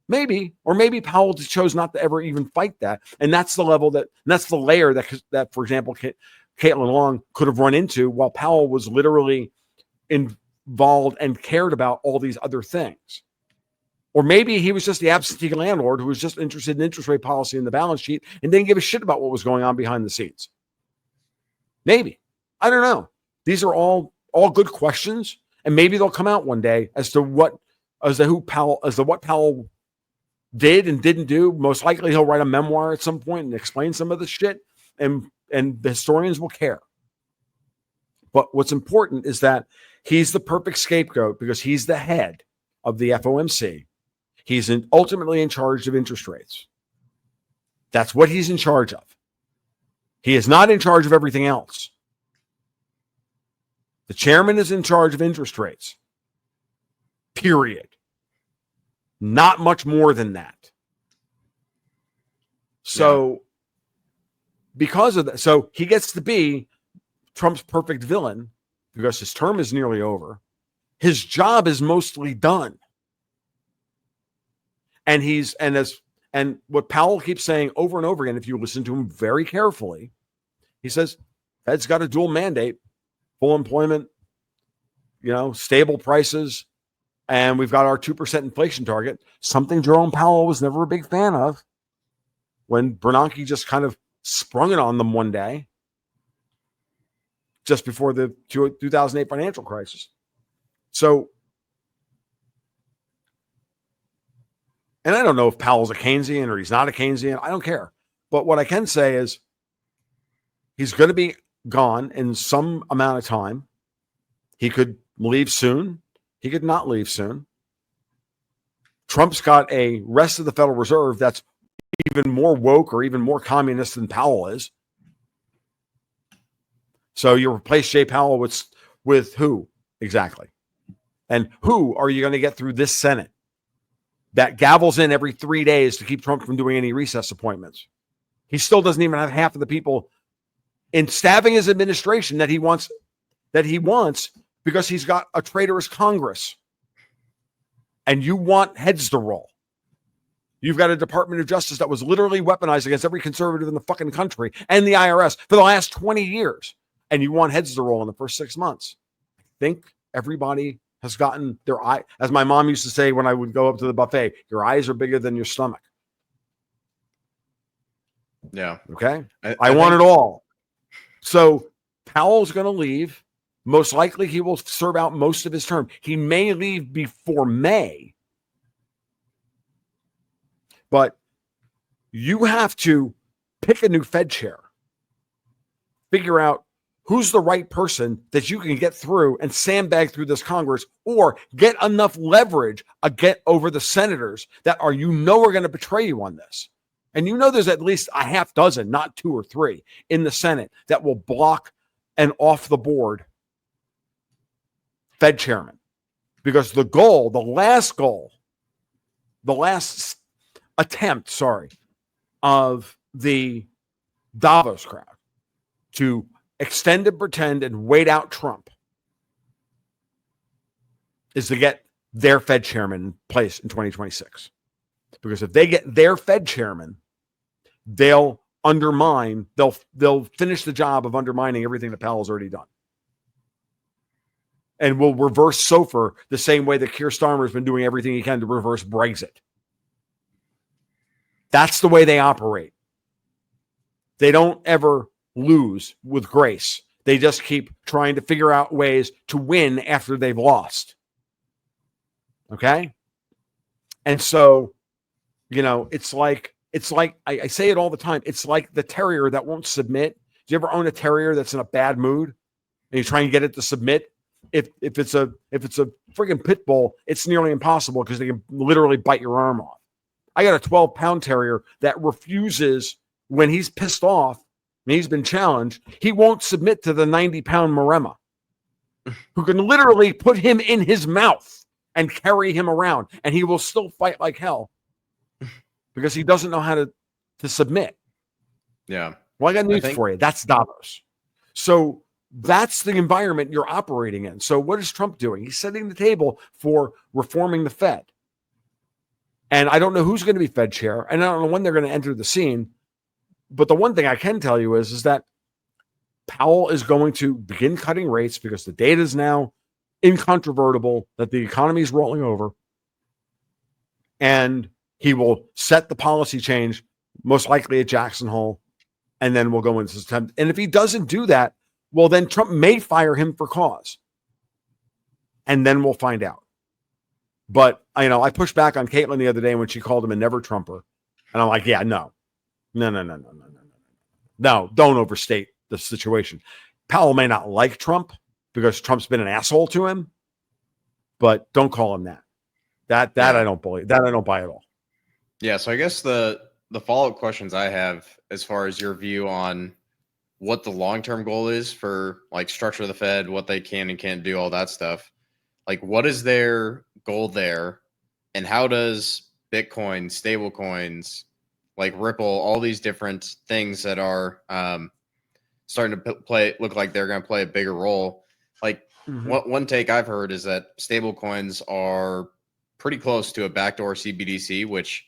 Maybe, or maybe Powell chose not to ever even fight that, and that's the layer that, for example, Caitlin Long could have run into while Powell was literally involved and cared about all these other things. Or maybe he was just the absentee landlord who was just interested in interest rate policy and the balance sheet and didn't give a shit about what was going on behind the scenes. Maybe. I don't know. These are all good questions, and maybe they'll come out one day as to what Powell did and didn't do. Most likely he'll write a memoir at some point and explain some of the shit, and the historians will care. But what's important is that he's the perfect scapegoat because he's the head of the FOMC. He's ultimately in charge of interest rates. That's what he's in charge of. He is not in charge of everything else. The chairman is in charge of interest rates. Period. Not much more than that. So, because of that, so he gets to be Trump's perfect villain because his term is nearly over. His job is mostly done. And what Powell keeps saying over and over again, if you listen to him very carefully, he says, Fed's got a dual mandate, full employment, stable prices, and we've got our 2% inflation target, something Jerome Powell was never a big fan of when Bernanke just kind of sprung it on them one day, just before the 2008 financial crisis. So, and I don't know if Powell's a Keynesian or he's not a Keynesian. I don't care. But what I can say is he's going to be gone in some amount of time. He could leave soon. He could not leave soon. Trump's got a rest of the Federal Reserve that's even more woke or even more communist than Powell is. So you replace Jay Powell with who exactly? And who are you going to get through this Senate that gavels in every 3 days to keep Trump from doing any recess appointments? He still doesn't even have half of the people in staffing his administration that he wants because he's got a traitorous Congress. And you want heads to roll. You've got a Department of Justice that was literally weaponized against every conservative in the fucking country and the IRS for the last 20 years. And you want heads to roll in the first 6 months. I think everybody has gotten their eye, as my mom used to say when I would go up to the buffet, your eyes are bigger than your stomach. Yeah. Okay. I want it all. So Powell's going to leave. Most likely he will serve out most of his term. He may leave before May. But you have to pick a new Fed chair. Figure out who's the right person that you can get through and sandbag through this Congress, or get enough leverage over the senators that are going to betray you on this. And there's at least a half dozen, not 2 or 3, in the Senate that will block an off the board Fed chairman. Because the last attempt of the Davos crowd to extend and pretend and wait out Trump is to get their Fed chairman in place in 2026. Because if they get their Fed chairman, they'll finish the job of undermining everything that Powell's already done. And will reverse SOFR the same way that Keir Starmer's been doing everything he can to reverse Brexit. That's the way they operate. They don't ever lose with grace. They just keep trying to figure out ways to win after they've lost. Okay? And so, it's like I say it all the time. It's like the terrier that won't submit. Do you ever own a terrier that's in a bad mood and you try and get it to submit? If it's a freaking pit bull, it's nearly impossible because they can literally bite your arm off. I got a 12-pound terrier that refuses when he's pissed off and he's been challenged. He won't submit to the 90-pound Maremma, who can literally put him in his mouth and carry him around, and he will still fight like hell because he doesn't know how to submit. Yeah. Well, I got news for you. That's Davos. So that's the environment you're operating in. So what is Trump doing? He's setting the table for reforming the Fed. And I don't know who's going to be Fed chair, and I don't know when they're going to enter the scene. But the one thing I can tell you is that Powell is going to begin cutting rates because the data is now incontrovertible that the economy is rolling over. And he will set the policy change, most likely at Jackson Hole, and then we'll go into September. And if he doesn't do that, well, then Trump may fire him for cause. And then we'll find out. But, I pushed back on Caitlin the other day when she called him a never Trumper. And I'm like, yeah, no, don't overstate the situation. Powell may not like Trump because Trump's been an asshole to him, but don't call him that. That I don't believe. That I don't buy at all. Yeah, so I guess the follow-up questions I have as far as your view on what the long-term goal is for like structure of the Fed, what they can and can't do, all that stuff. Like, what is their goal there, and how does Bitcoin, stable coins, like Ripple, all these different things that are starting to look like they're going to play a bigger role? Like, one take I've heard is that stable coins are pretty close to a backdoor CBDC, which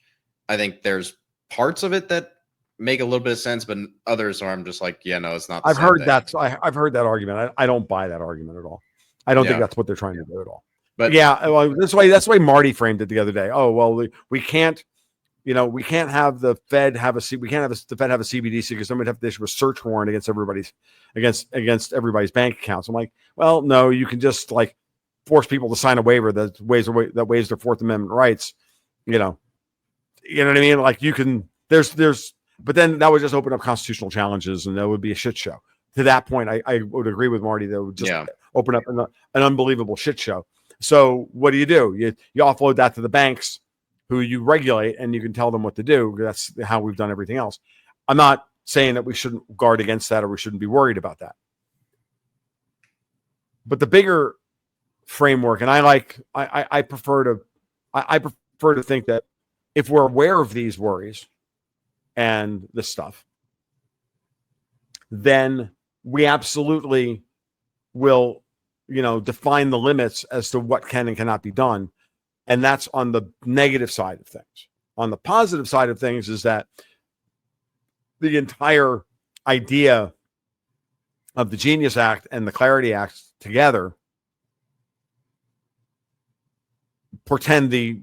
I think there's parts of it that make a little bit of sense, but others are I'm just like, yeah, no, it's not. I've heard that. I've heard that argument. I don't buy that argument at all. I don't think that's what they're trying to do at all. But yeah, well, that's why Marty framed it the other day. Oh, well, we can't, we can't have the Fed have we can't have the Fed have a CBDC because somebody have to issue a search warrant against everybody's bank accounts. I'm like, well, no, you can just like force people to sign a waiver that waives their Fourth Amendment rights. You know what I mean? Like you can. But then that would just open up constitutional challenges, and that would be a shit show. To that point, I would agree with Marty. That would just open up an unbelievable shit show. So what do? You offload that to the banks, who you regulate, and you can tell them what to do. That's how we've done everything else. I'm not saying that we shouldn't guard against that or we shouldn't be worried about that. But the bigger framework, and I prefer to think that if we're aware of these worries and this stuff, then we absolutely will, define the limits as to what can and cannot be done. And that's on the negative side of things. On the positive side of things is that the entire idea of the Genius Act and the Clarity Act together portend a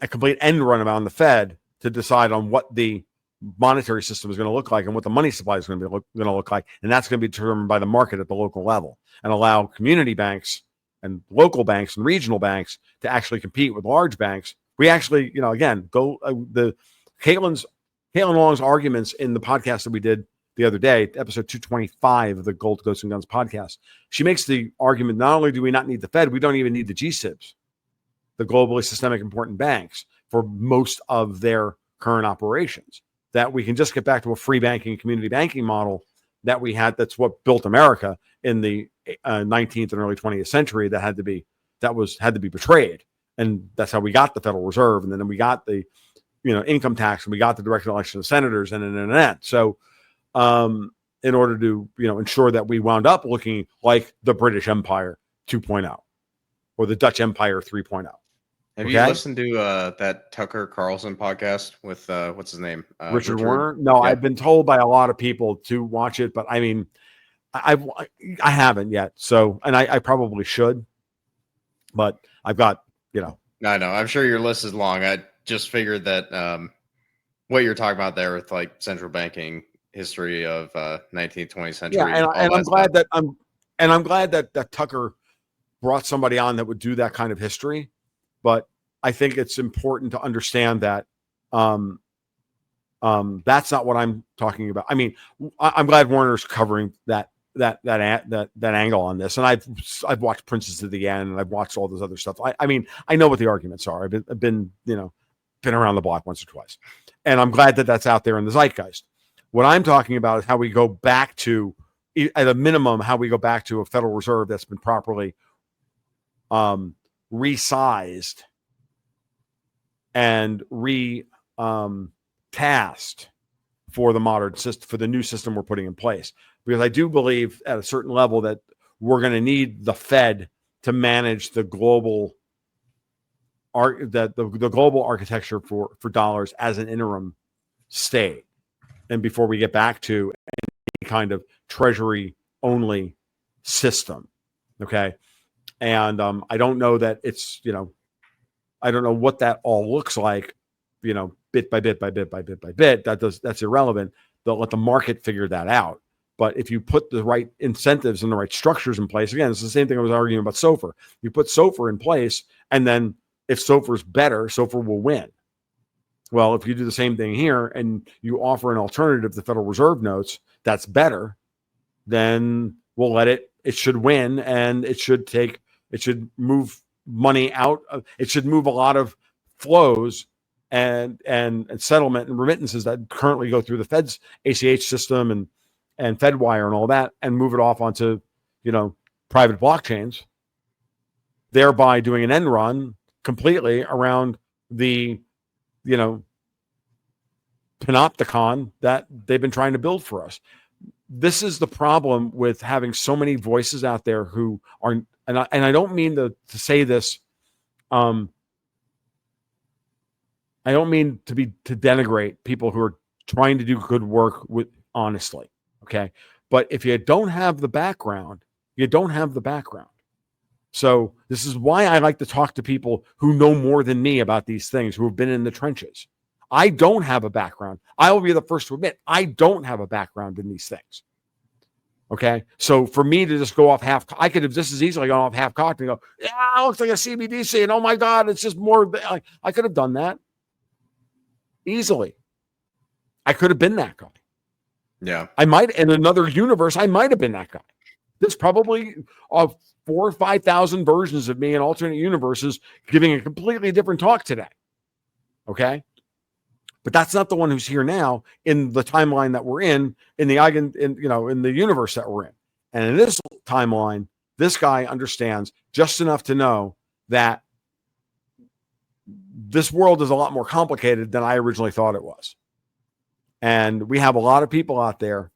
complete end run around the Fed to decide on what the monetary system is going to look like and what the money supply is going to look like. And that's going to be determined by the market at the local level and allow community banks and local banks and regional banks to actually compete with large banks. We actually, again, the Caitlin Long's arguments in the podcast that we did the other day, episode 225 of the Gold, Ghosts, and Guns podcast. She makes the argument, not only do we not need the Fed, we don't even need the GSIBs, the globally systemic important banks, for most of their current operations, that we can just get back to a free banking, community banking model that we had. That's what built America in the 19th and early 20th century. That had to be betrayed, and that's how we got the Federal Reserve, and then we got the income tax, and we got the direct election of senators, and so in order to ensure that we wound up looking like the British Empire 2.0 or the Dutch Empire 3.0. Have you listened to that Tucker Carlson podcast with what's his name? Richard Warner? No, yeah. I've been told by a lot of people to watch it, but I mean, I haven't yet. So, and I probably should, but I've got, I know. I'm sure your list is long. I just figured that what you're talking about there with like central banking history of 19th, 20th century. Yeah, and I'm glad that I'm glad that Tucker brought somebody on that would do that kind of history. But I think it's important to understand that that's not what I'm talking about. I mean, I'm glad Warner's covering that angle on this, and I've watched Princes of the End, and I've watched all this other stuff. I mean, I know what the arguments are. I've been around the block once or twice, and I'm glad that that's out there in the zeitgeist. What I'm talking about is how we go back to, at a minimum, how we go back to a Federal Reserve that's been properly resized and tasked for the modern system, for the new system we're putting in place. Because I do believe at a certain level that we're going to need the Fed to manage the global the global architecture for dollars as an interim state, and before we get back to any kind of treasury only system. Okay. And I don't know that it's, I don't know what that all looks like, bit by bit by bit by bit by bit. That's irrelevant. They'll let the market figure that out. But if you put the right incentives and the right structures in place, again, it's the same thing I was arguing about SOFR. You put SOFR in place, and then if SOFR is better, SOFR will win. Well, if you do the same thing here and you offer an alternative to Federal Reserve notes that's better, then we'll let it should win, and it should move money out. It should move a lot of flows and settlement and remittances that currently go through the Fed's ACH system and FedWire and all that, and move it off onto, private blockchains, thereby doing an end run completely around the, panopticon that they've been trying to build for us. This is the problem with having so many voices out there who are, and I don't mean to say this, I don't mean to denigrate people who are trying to do good work honestly. Okay. But if you don't have the background, you don't have the background. So this is why I like to talk to people who know more than me about these things, who have been in the trenches. I don't have a background. I will be the first to admit I don't have a background in these things. Okay. So for me to just go off I could have just as easily gone off half-cocked and go, yeah, it looks like a CBDC. And oh my God, it's just more. I could have done that easily. I could have been that guy. Yeah. I might, in another universe, I might have been that guy. There's probably 4,000 or 5,000 versions of me in alternate universes giving a completely different talk today. Okay. But that's not the one who's here now in the timeline that we're in the universe that we're in. And in this timeline, this guy understands just enough to know that this world is a lot more complicated than I originally thought it was. And we have a lot of people out there,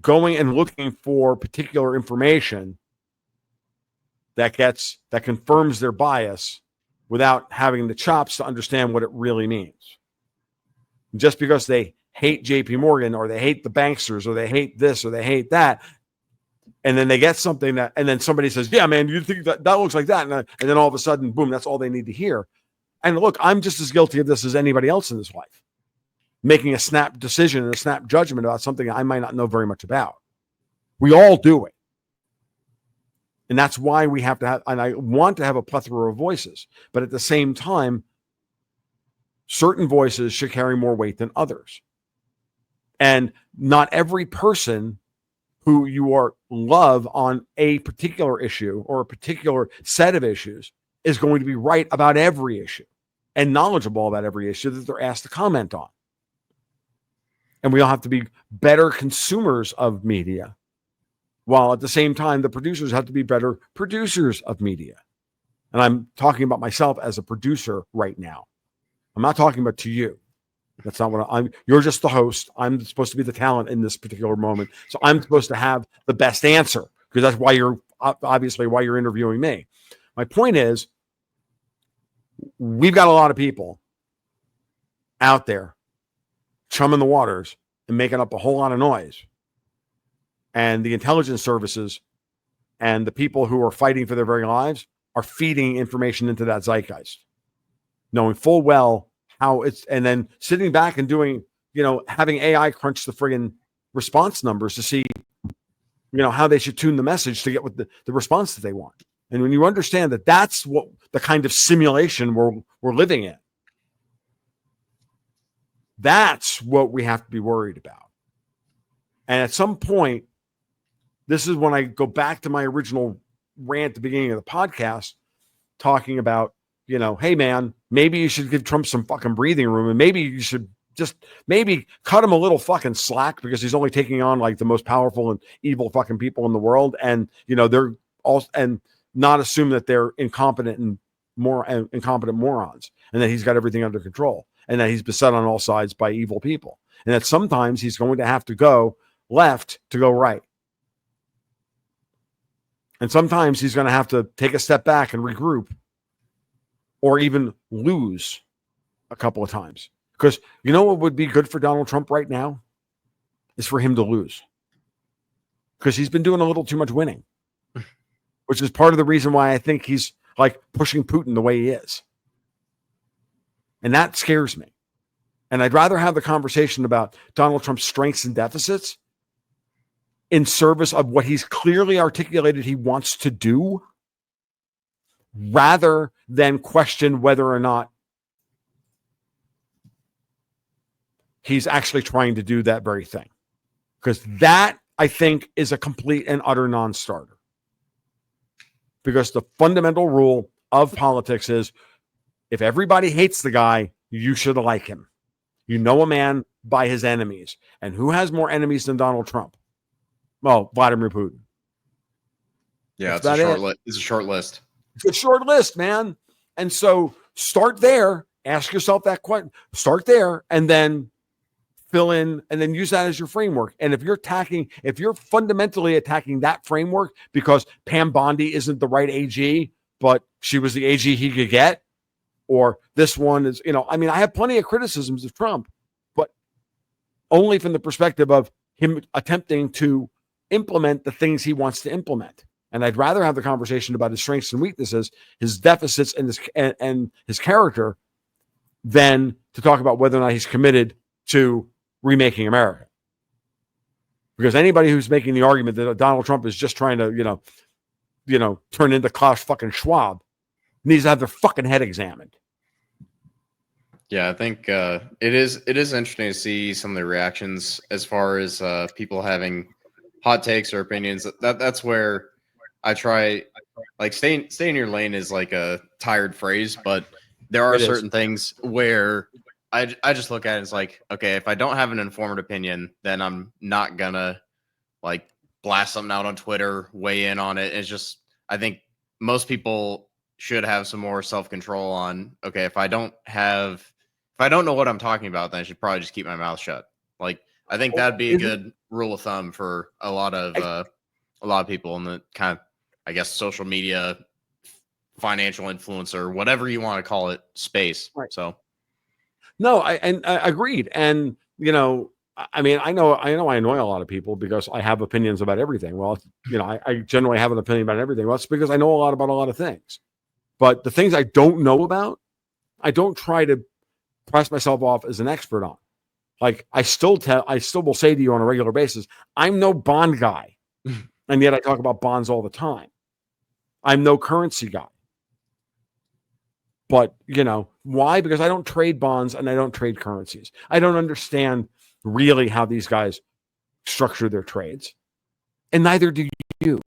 going and looking for particular information that confirms their bias without having the chops to understand what it really means. Just because they hate JP Morgan, or they hate the banksters, or they hate this, or they hate that, and then they get something and then somebody says, yeah, man, you think that looks like that. And then all of a sudden, boom, that's all they need to hear. And look, I'm just as guilty of this as anybody else in this life, making a snap decision and a snap judgment about something I might not know very much about. We all do it. And that's why we have to have, and I want to have a plethora of voices, but at the same time, certain voices should carry more weight than others. And not every person who you love on a particular issue or a particular set of issues is going to be right about every issue and knowledgeable about every issue that they're asked to comment on. And we all have to be better consumers of media, while at the same time, the producers have to be better producers of media. And I'm talking about myself as a producer right now. I'm not talking about to you. That's not what you're just the host. I'm supposed to be the talent in this particular moment. So I'm supposed to have the best answer, because that's why you're interviewing me. My point is, we've got a lot of people out there chumming the waters and making up a whole lot of noise. And the intelligence services and the people who are fighting for their very lives are feeding information into that zeitgeist, knowing full well how it's, and then sitting back and doing, having AI crunch the friggin' response numbers to see, how they should tune the message to get what the response that they want. And when you understand that that's what the kind of simulation we're living in, that's what we have to be worried about. And at some point, this is when I go back to my original rant at the beginning of the podcast, talking about, hey man, maybe you should give Trump some fucking breathing room, and maybe you should just maybe cut him a little fucking slack, because he's only taking on like the most powerful and evil fucking people in the world. And, they're all, and not assume that they're incompetent morons, and that he's got everything under control, and that he's beset on all sides by evil people. And that sometimes he's going to have to go left to go right. And sometimes he's going to have to take a step back and regroup, or even lose a couple of times. Because you know what would be good for Donald Trump right now is for him to lose. Because he's been doing a little too much winning, which is part of the reason why I think he's like pushing Putin the way he is. And that scares me. And I'd rather have the conversation about Donald Trump's strengths and deficits in service of what he's clearly articulated he wants to do, rather than question whether or not he's actually trying to do that very thing. Because that, I think, is a complete and utter non-starter. Because the fundamental rule of politics is, if everybody hates the guy, you should like him. You know a man by his enemies. And who has more enemies than Donald Trump? Well, Vladimir Putin. Yeah, it's a short list. It's a short list. It's a short list, man. And so start there. Ask yourself that question. Start there, and then fill in, and then use that as your framework. And if you're fundamentally attacking that framework because Pam Bondi isn't the right AG, but she was the AG he could get, or this one is, I have plenty of criticisms of Trump, but only from the perspective of him attempting to implement the things he wants to implement. And I'd rather have the conversation about his strengths and weaknesses, his deficits, and his character, than to talk about whether or not he's committed to remaking America. Because anybody who's making the argument that Donald Trump is just trying to, turn into Klaus fucking Schwab needs to have their fucking head examined. Yeah, I think it is interesting to see some of the reactions as far as people having hot takes or opinions. That's where I try, like, stay in your lane is like a tired phrase, but there are certain things where I just look at it as like, okay, if I don't have an informed opinion, then I'm not gonna like blast something out on Twitter, weigh in on it. It's just, I think most people should have some more self-control on, okay, if I don't know what I'm talking about, then I should probably just keep my mouth shut. Like, I think that'd be a good rule of thumb for a lot of people in the kind of, I guess, social media, financial influencer, whatever you want to call it, space. Right. So, no, I agreed. And, I know I annoy a lot of people because I have opinions about everything. Well, I generally have an opinion about everything. Well, it's because I know a lot about a lot of things. But the things I don't know about, I don't try to press myself off as an expert on. Like, I still will say to you on a regular basis, I'm no bond guy. And yet I talk about bonds all the time. I'm no currency guy. But, why? Because I don't trade bonds and I don't trade currencies. I don't understand really how these guys structure their trades. And neither do you.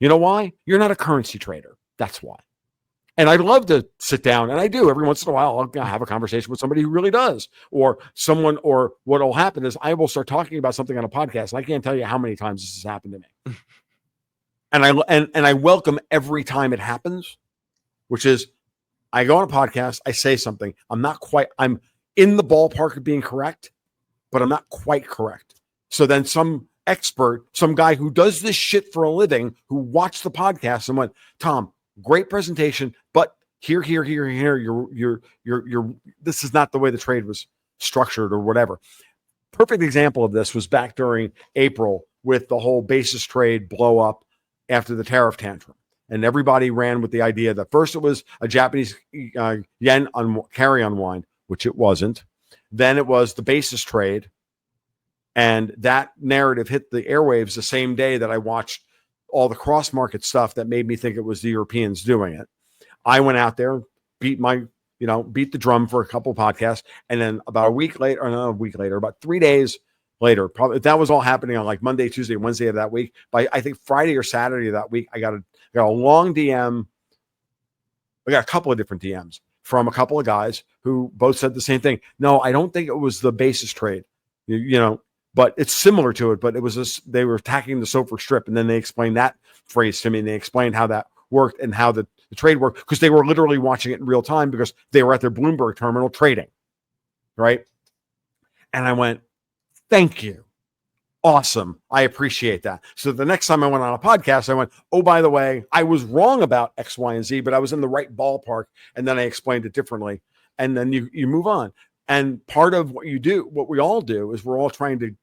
You know why? You're not a currency trader. That's why. And I'd love to sit down, and I do every once in a while. I'll have a conversation with somebody who really does, or what will happen is I will start talking about something on a podcast, and I can't tell you how many times this has happened to me. And I welcome every time it happens, which is I go on a podcast, I say something, I'm in the ballpark of being correct, but I'm not quite correct. So then some expert, some guy who does this shit for a living, who watched the podcast and went, Tom, great presentation, but here, you're this is not the way the trade was structured or whatever. Perfect example of this was back during April with the whole basis trade blow up after the tariff tantrum. And everybody ran with the idea that first it was a Japanese yen carry unwind, which it wasn't. Then it was the basis trade. And that narrative hit the airwaves the same day that I watched all the cross market stuff that made me think it was the Europeans doing it. I went out there, beat the drum for a couple podcasts. And then about about 3 days later, probably that was all happening on like Monday, Tuesday, Wednesday of that week. By I think Friday or Saturday of that week, I got a long DM. I got a couple of different DMs from a couple of guys who both said the same thing. No, I don't think it was the basis trade, but it's similar to it. But it was they were attacking the SOFR strip, and then they explained that phrase to me, and they explained how that worked and how the trade worked, because they were literally watching it in real time because they were at their Bloomberg terminal trading, right? And I went, thank you. Awesome. I appreciate that. So the next time I went on a podcast, I went, oh, by the way, I was wrong about X, Y, and Z, but I was in the right ballpark. And then I explained it differently. And then you move on. And part of what we all do is we're all trying to,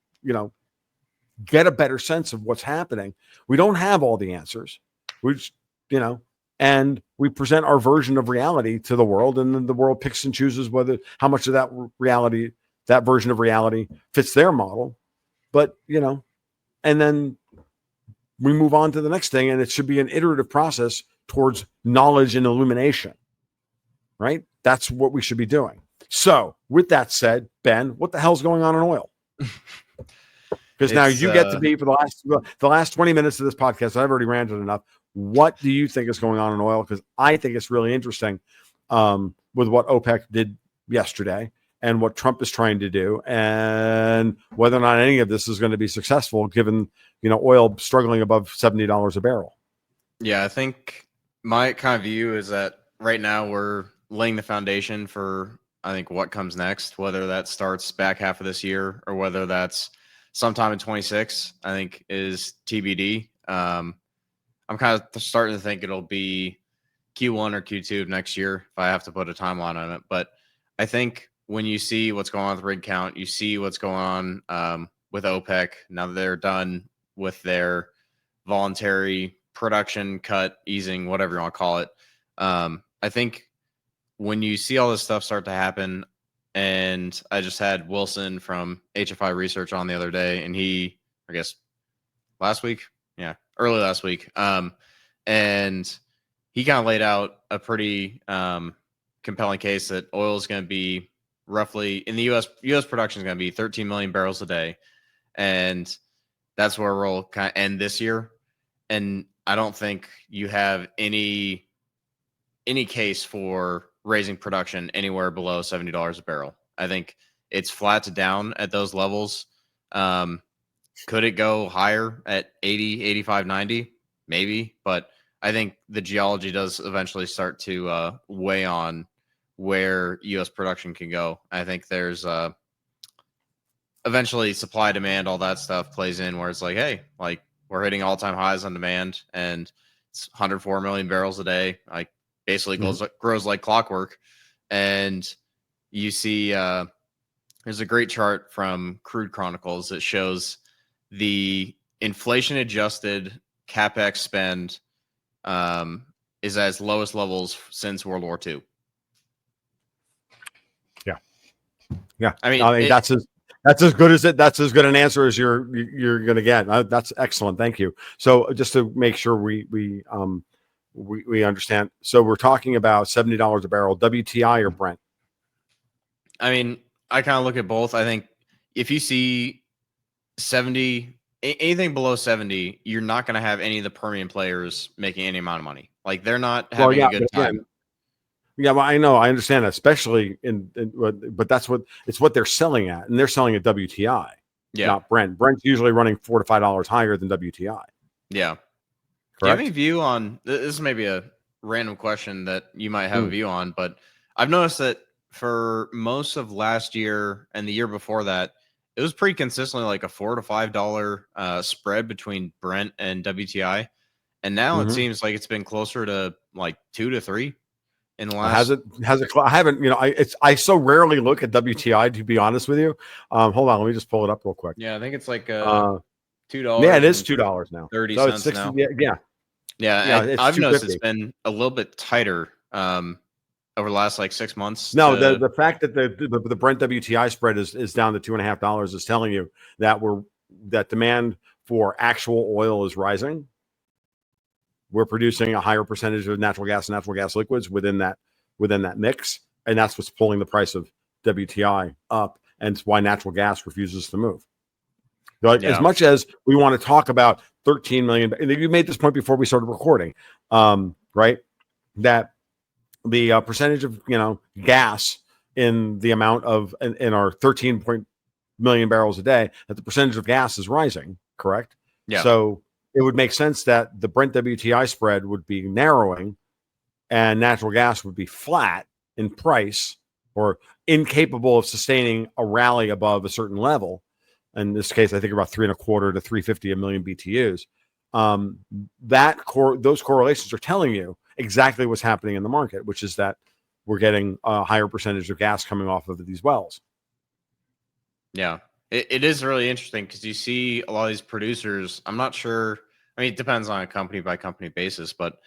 get a better sense of what's happening. We don't have all the answers. We just, and we present our version of reality to the world, and then the world picks and chooses how much of that reality, that version of reality fits their model. But, and then we move on to the next thing, and it should be an iterative process towards knowledge and illumination, right? That's what we should be doing. So with that said, Ben, what the hell's going on in oil? Because now you get to be, for the last 20 minutes of this podcast, I've already ranted enough. What do you think is going on in oil? Because I think it's really interesting with what OPEC did yesterday and what Trump is trying to do, and whether or not any of this is going to be successful, given, oil struggling above $70 a barrel. Yeah, I think my kind of view is that right now we're laying the foundation for, I think, what comes next, whether that starts back half of this year or whether that's sometime in 26, I think is TBD. I'm kind of starting to think it'll be Q1 or Q2 of next year if I have to put a timeline on it. But I think when you see what's going on with rig count, you see what's going on with OPEC now that they're done with their voluntary production cut, easing, whatever you want to call it. I think when you see all this stuff start to happen, and I just had Wilson from HFI Research on the other day, and he, I guess early last week, and he kind of laid out a pretty compelling case that oil is going to be roughly, in the U.S. production is going to be 13 million barrels a day, and that's where we'll kind of end this year. And I don't think you have any case for raising production anywhere below $70 a barrel. I think it's flat to down at those levels. Could it go higher at 80, 85, 90? Maybe, but I think the geology does eventually start to weigh on where U.S. production can go. I think there's eventually supply, demand, all that stuff plays in where it's like, hey, like we're hitting all-time highs on demand, and it's 104 million barrels a day. Like basically grows like clockwork. And you see there's a great chart from Crude Chronicles that shows the inflation-adjusted CapEx spend is at its lowest levels since World War II. Yeah. I mean that's as good as it. That's as good an answer as you're going to get. That's excellent. Thank you. So just to make sure we understand. So we're talking about $70 a barrel, WTI or Brent? I mean, I kind of look at both. I think if you see 70, anything below 70, you're not going to have any of the Permian players making any amount of money. Like they're not having a good time. Yeah, well, I know, I understand that, especially but that's what they're selling at, and they're selling at WTI, not Brent. Brent's usually running $4 to $5 higher than WTI. Yeah. Correct? Do you have any view on this? Is maybe a random question that you might have a view on, but I've noticed that for most of last year and the year before that, it was pretty consistently like a $4 to $5 spread between Brent and WTI, and now it seems like it's been closer to like 2 to 3 in the last. Has it? I haven't. I so rarely look at WTI, to be honest with you. Hold on, let me just pull it up real quick. Yeah, I think it's like $2. Yeah, it is $2 now. 30 so cents it's 60, now. Yeah. Yeah, It's I've noticed 250. it's been a little bit tighter over the last like 6 months. No, the fact that the Brent WTI spread is down to $2.50 is telling you that that demand for actual oil is rising. We're producing a higher percentage of natural gas and natural gas liquids within that mix, and that's what's pulling the price of WTI up, and it's why natural gas refuses to move. Like, as much as we want to talk about 13 million, you made this point before we started recording, right? That the percentage of gas in the amount of in our 13 million barrels a day, that the percentage of gas is rising, correct? Yeah. So it would make sense that the Brent WTI spread would be narrowing and natural gas would be flat in price or incapable of sustaining a rally above a certain level. In this case, I think about 3.25 to 350 a million BTUs. Those correlations are telling you exactly what's happening in the market, which is that we're getting a higher percentage of gas coming off of these wells. Yeah, it is really interesting because you see a lot of these producers. I'm not sure. I mean, it depends on a company by company basis, but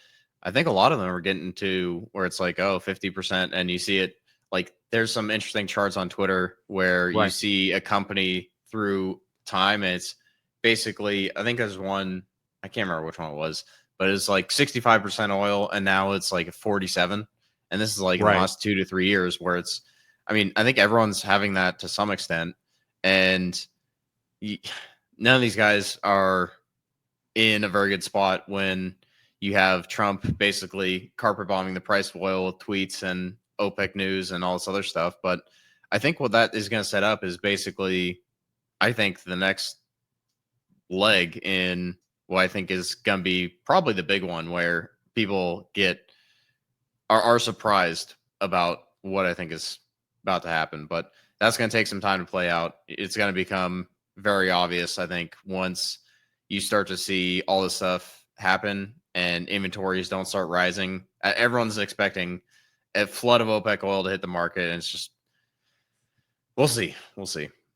I think a lot of them are getting to where it's like, 50%. And you see it like there's some interesting charts on Twitter where you see a company through time. And it's basically, I think there's one, I can't remember which one it was, but it's like 65% oil. And now it's like 47. And this is like in the last 2 to 3 years where it's, I mean, I think everyone's having that to some extent. And none of these guys are in a very good spot when you have Trump basically carpet bombing the price of oil with tweets and OPEC news and all this other stuff. But I think what that is going to set up is basically, I think, the next leg in what I think is going to be probably the big one where people are surprised about what I think is about to happen. But that's going to take some time to play out. It's going to become very obvious, I think, once you start to see all this stuff happen and inventories don't start rising. Everyone's expecting a flood of OPEC oil to hit the market, and it's just we'll see.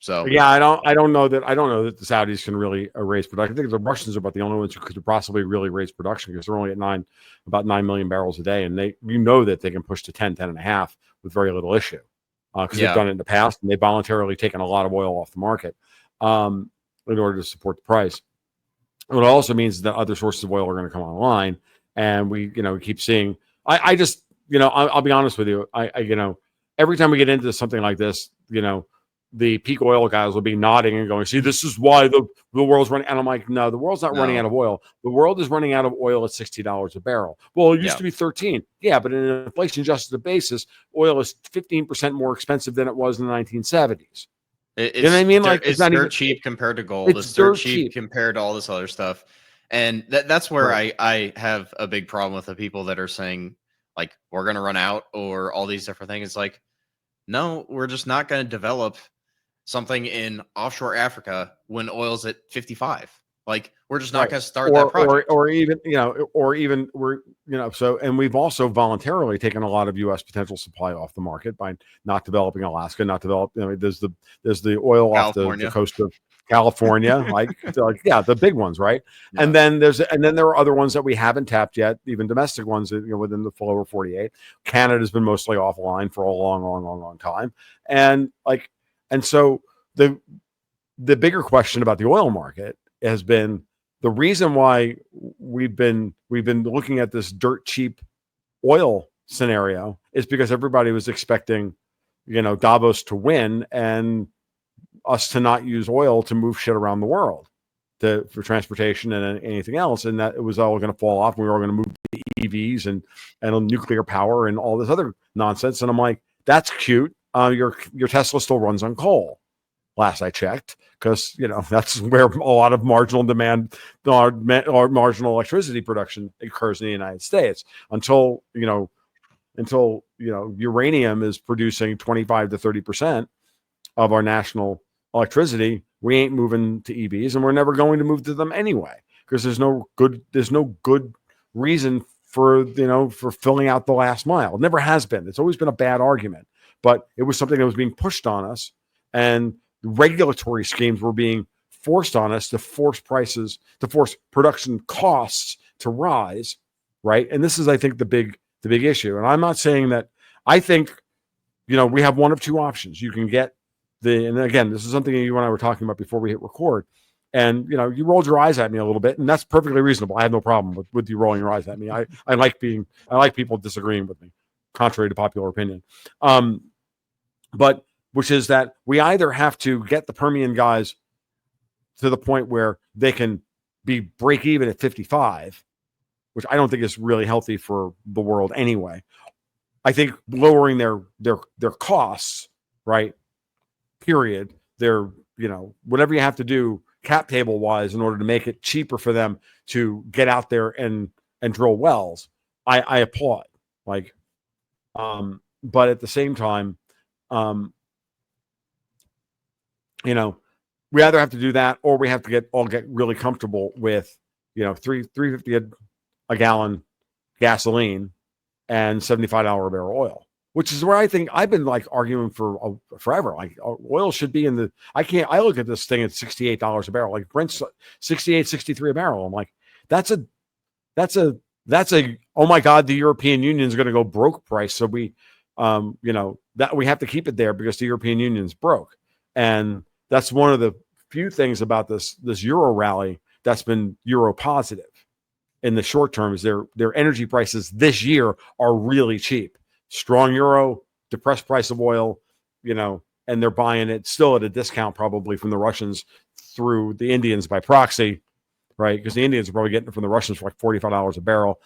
So yeah, I don't know that the Saudis can really raise production. I think the Russians are about the only ones who could possibly really raise production because they're only at about 9 million barrels a day, and that they can push to 10 and a half with very little issue. Because they've done it in the past, and they've voluntarily taken a lot of oil off the market in order to support the price. What it also means is that other sources of oil are going to come online, and we keep seeing. I just I'll be honest with you. I every time we get into something like this, the peak oil guys will be nodding and going, "See, this is why the world's running." And I'm like, "No, the world's not running out of oil. The world is running out of oil at $60 a barrel. Well, it used to be 13. Yeah, but in an inflation-adjusted basis, oil is 15% more expensive than it was in the 1970s. You know what I mean? Like it's dirt cheap compared to gold. It's dirt cheap compared to all this other stuff, and that's where I have a big problem with the people that are saying like we're going to run out or all these different things. It's like, no, we're just not going to develop something in offshore Africa when oil's at 55. Like we're just not going to start that project. Or even we're so, and we've also voluntarily taken a lot of U.S. potential supply off the market by not developing Alaska, not develop. There's the oil California. off the coast of California, the big ones, right? Yeah. And then there are other ones that we haven't tapped yet, even domestic ones within the lower 48. Canada's been mostly offline for a long time, and so the bigger question about the oil market has been the reason why we've been looking at this dirt cheap oil scenario is because everybody was expecting, Davos to win and us to not use oil to move shit around the world for transportation and anything else, and that it was all going to fall off. And we were going to move to EVs and nuclear power and all this other nonsense. And I'm like, that's cute. Your Tesla still runs on coal. Last I checked, because that's where a lot of marginal demand or marginal electricity production occurs in the United States. Until uranium is producing 25 to 30% of our national electricity, we ain't moving to EVs, and we're never going to move to them anyway, because there's no good reason for filling out the last mile. It never has been. It's always been a bad argument, but it was something that was being pushed on us, and regulatory schemes were being forced on us to force production costs to rise, right? And this is, I think, the big issue. And I'm not saying that. I think, we have one of two options. You can get and again, this is something you and I were talking about before we hit record. And you rolled your eyes at me a little bit, and that's perfectly reasonable. I have no problem with you rolling your eyes at me. I like people disagreeing with me, contrary to popular opinion. But which is that we either have to get the Permian guys to the point where they can be break even at 55, which I don't think is really healthy for the world anyway. I think lowering their costs, right? Period. Their whatever you have to do cap table wise in order to make it cheaper for them to get out there and drill wells. I applaud. But at the same time, we either have to do that or we have to get really comfortable with $3.50 a gallon gasoline and $75 a barrel oil, which is where I think I've been arguing for forever. Oil should be in the. I look at this thing at $68 a barrel. Like Brent's 68, 63 a barrel. I'm like, that's a. Oh my God, the European Union is going to go broke price. So we, that we have to keep it there because the European Union's broke, and that's one of the few things about this euro rally that's been euro positive in the short term is their energy prices this year are really cheap. Strong euro, depressed price of oil, and they're buying it still at a discount probably from the Russians through the Indians by proxy, right? Because the Indians are probably getting it from the Russians for like $45 a barrel,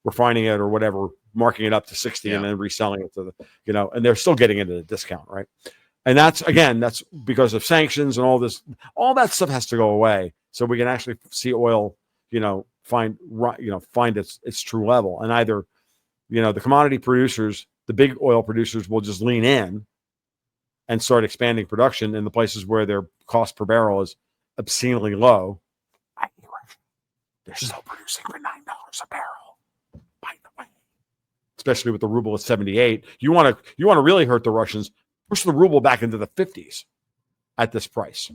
refining it or whatever, marking it up to 60 and then reselling it to the, and they're still getting it at a discount, right? And that's because of sanctions and all that stuff has to go away so we can actually see oil, find its true level. And either, the commodity producers, the big oil producers will just lean in and start expanding production in the places where their cost per barrel is obscenely low. They're still producing for $9 a barrel, by the way. Especially with the ruble at 78. You want to really hurt the Russians, push the ruble back into the 50s at this price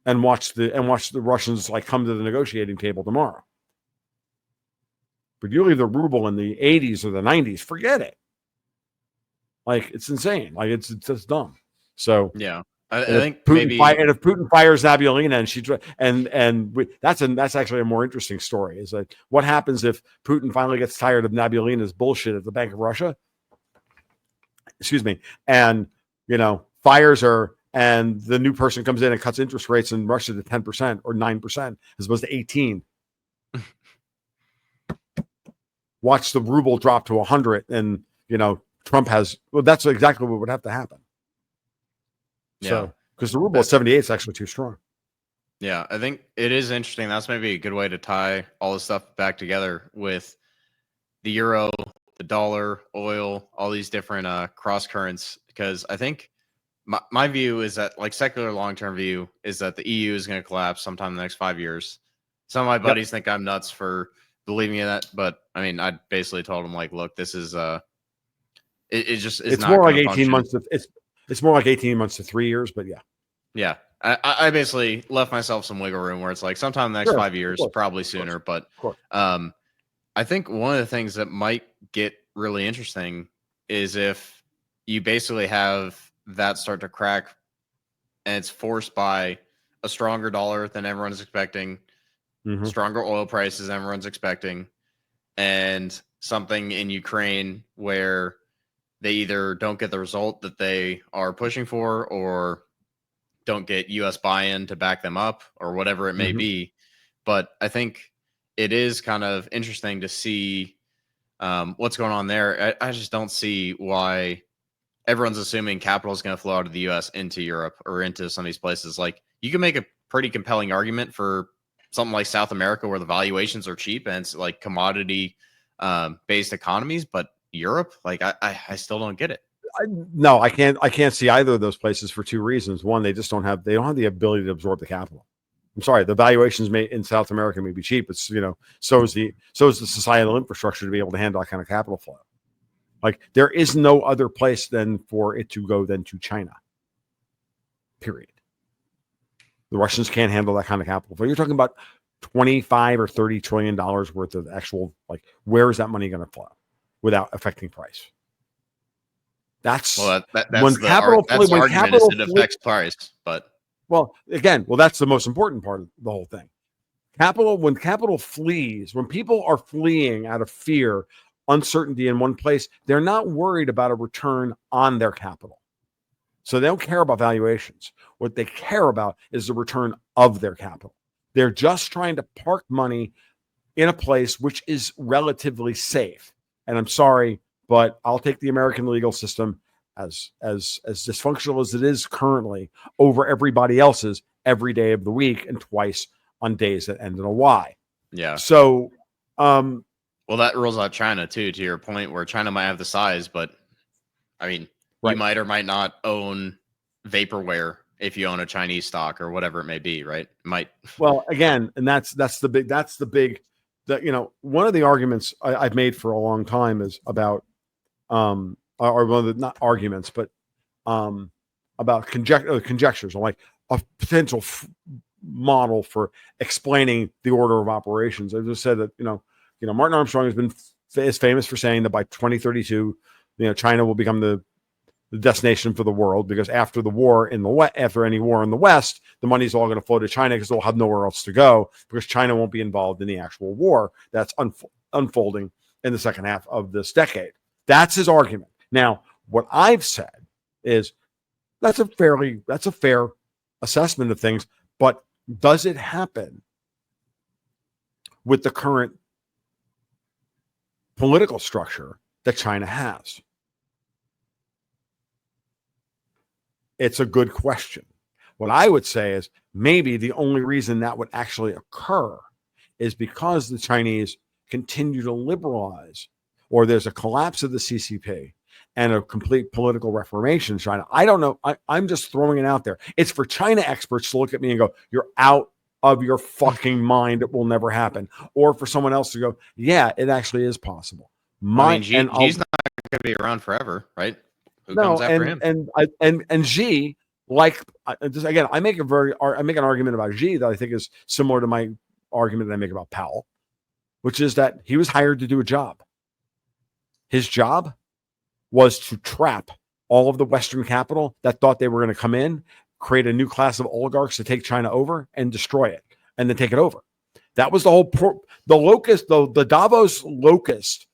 and watch the Russians come to the negotiating table tomorrow. But you leave the ruble in the 80s or the 90s, forget it. It's insane. It's just dumb. So yeah, I think and if Putin fires Nabulina that's actually a more interesting story. Is what happens if Putin finally gets tired of Nabulina's bullshit at the Bank of Russia? Excuse me, and fires her, and the new person comes in and cuts interest rates in Russia to 10% or 9% as opposed to 18%. Watch the ruble drop to 100, and Trump has. Well, that's exactly what would have to happen. Yeah, so because the ruble at 78 is actually too strong. Yeah, I think it is interesting. That's maybe a good way to tie all this stuff back together with the euro, the dollar, oil, all these different cross currents. Because I think my view is that, secular long-term view, is that the EU is going to collapse sometime in the next 5 years. Some of my buddies think I'm nuts for believing in that, but I mean, I basically told them look, this is it just is. It's not more like 18 months. It's more like 18 months to 3 years, but yeah. I basically left myself some wiggle room where it's sometime in the next 5 years, probably sooner. But I think one of the things that might get really interesting is if you basically have that start to crack, and it's forced by a stronger dollar than everyone's expecting. Stronger oil prices everyone's expecting, and something in Ukraine where they either don't get the result that they are pushing for or don't get U.S. buy-in to back them up or whatever it may be. But I think it is kind of interesting to see what's going on there. I just don't see why everyone's assuming capital is going to flow out of the U.S. into Europe or into some of these places. You can make a pretty compelling argument for something like South America where the valuations are cheap and it's commodity based economies, but Europe, I still don't get it. No, I can't see either of those places for two reasons. One, they don't have the ability to absorb the capital. I'm sorry, the valuations in South America may be cheap, but so is the societal infrastructure to be able to handle that kind of capital flow. There is no other place than for it to go than to China. Period. The Russians can't handle that kind of capital flow. You're talking about $25 or $30 trillion worth of actual, like, where is that money going to flow without affecting price? That's that's when the capital that's the when argument is capital it affects price, but that's the most important part of the whole thing. When capital flees, when people are fleeing out of fear, uncertainty in one place, they're not worried about a return on their capital. So they don't care about valuations. What they care about is the return of their capital. They're just trying to park money in a place which is relatively safe. And I'm sorry, but I'll take the American legal system as dysfunctional as it is currently over everybody else's every day of the week and twice on days that end in a Y. Yeah. So, well, that rules out China too, to your point, where China might have the size, but I mean, you might or might not own vaporware if you own a Chinese stock or whatever it may be, right? Might. Well, again, and that's the big, one of the arguments I've made for a long time is about, or one of the, not arguments, but about conjectures, like a potential model for explaining the order of operations. I just said that, Martin Armstrong is famous for saying that by 2032, China will become the destination for the world, because after the war in the West, after any war in the West, the money's all going to flow to China because they'll have nowhere else to go, because China won't be involved in the actual war that's unfolding in the second half of this decade. That's his argument. Now, what I've said is that's a fair assessment of things, but does it happen with the current political structure that China has? It's a good question. What I would say is maybe the only reason that would actually occur is because the Chinese continue to liberalize, or there's a collapse of the CCP and a complete political reformation in China. I don't know. I'm just throwing it out there. It's for China experts to look at me and go, "You're out of your fucking mind. It will never happen." Or for someone else to go, "Yeah, it actually is possible." Xi's not going to be around forever, right? Who comes after him? And Xi, again, I make an argument about Xi that I think is similar to my argument that I make about Powell, which is that he was hired to do a job. His job was to trap all of the Western capital that thought they were going to come in, create a new class of oligarchs to take China over and destroy it, and then take it over. That was the whole the Davos locust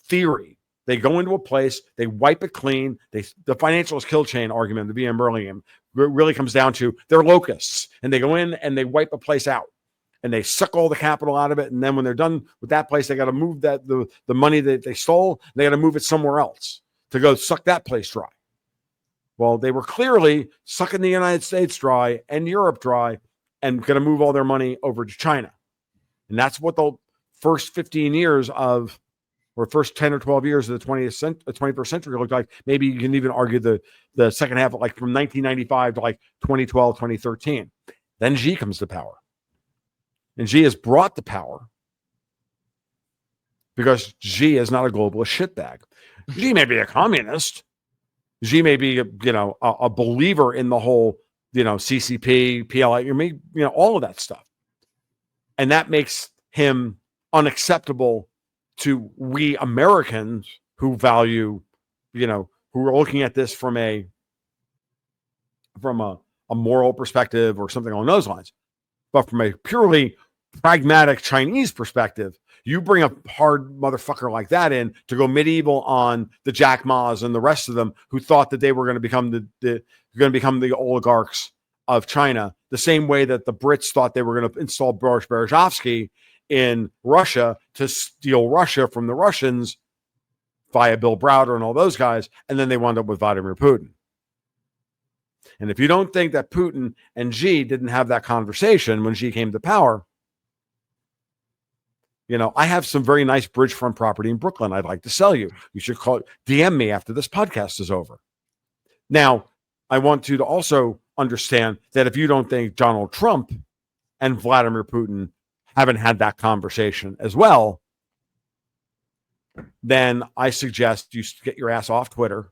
theory. They go into a place, they wipe it clean. The financialist kill chain argument, the VM Burlingham, really comes down to they're locusts, and they go in and they wipe a place out, and they suck all the capital out of it. And then when they're done with that place, they got to move the money that they stole. They got to move it somewhere else to go suck that place dry. Well, they were clearly sucking the United States dry and Europe dry, and going to move all their money over to China. And that's what the first 15 years of, or first 10 or 12 years of the 21st century looked like. Maybe you can even argue the second half, like from 1995 to like 2012, 2013. Then Xi comes to power. And Xi has brought the power because Xi is not a globalist shitbag. Xi may be a communist. Xi may be, a believer in the whole, CCP, PLA, all of that stuff. And that makes him unacceptable to we Americans who value, who are looking at this from a moral perspective or something along those lines. But from a purely pragmatic Chinese perspective, you bring a hard motherfucker like that in to go medieval on the Jack Ma's and the rest of them who thought that they were going to become the oligarchs of China, the same way that the Brits thought they were going to install Boris Berezovsky in Russia to steal Russia from the Russians via Bill Browder and all those guys, and then they wound up with Vladimir Putin. And if you don't think that Putin and Xi didn't have that conversation when Xi came to power, I have some very nice bridgefront property in Brooklyn I'd like to sell you. You should DM me after this podcast is over. Now, I want you to also understand that if you don't think Donald Trump and Vladimir Putin haven't had that conversation as well, then I suggest you get your ass off Twitter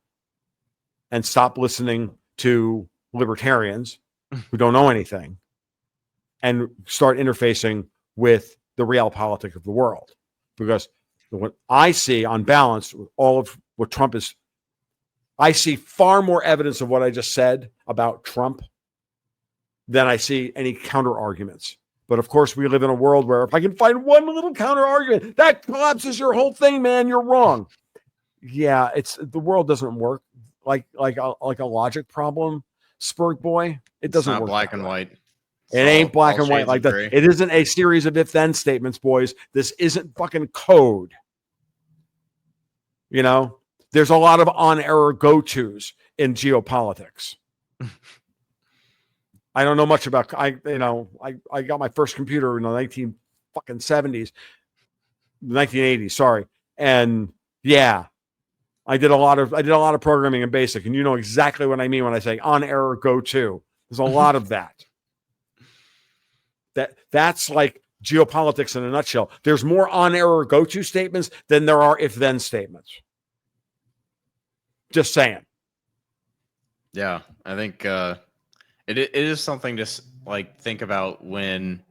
and stop listening to libertarians who don't know anything and start interfacing with the realpolitik of the world. Because what I see on balance with all of what Trump is, I see far more evidence of what I just said about Trump than I see any counter arguments. But of course, we live in a world where if I can find one little counter argument, that collapses your whole thing, man. You're wrong. Yeah, the world doesn't work like a logic problem, Spurg boy. It doesn't work. It's not black and white. It ain't black and white like that. It isn't a series of if-then statements, boys. This isn't fucking code. You know, there's a lot of on-error go-tos in geopolitics. I don't know much about. I got my first computer in the 1980s. Sorry, and yeah, I did a lot of programming in BASIC, and you know exactly what I mean when I say on-error go-to. There's a lot of that. That's like geopolitics in a nutshell. There's more on-error go-to statements than there are if-then statements. Just saying. Yeah, I think it is something to like think about when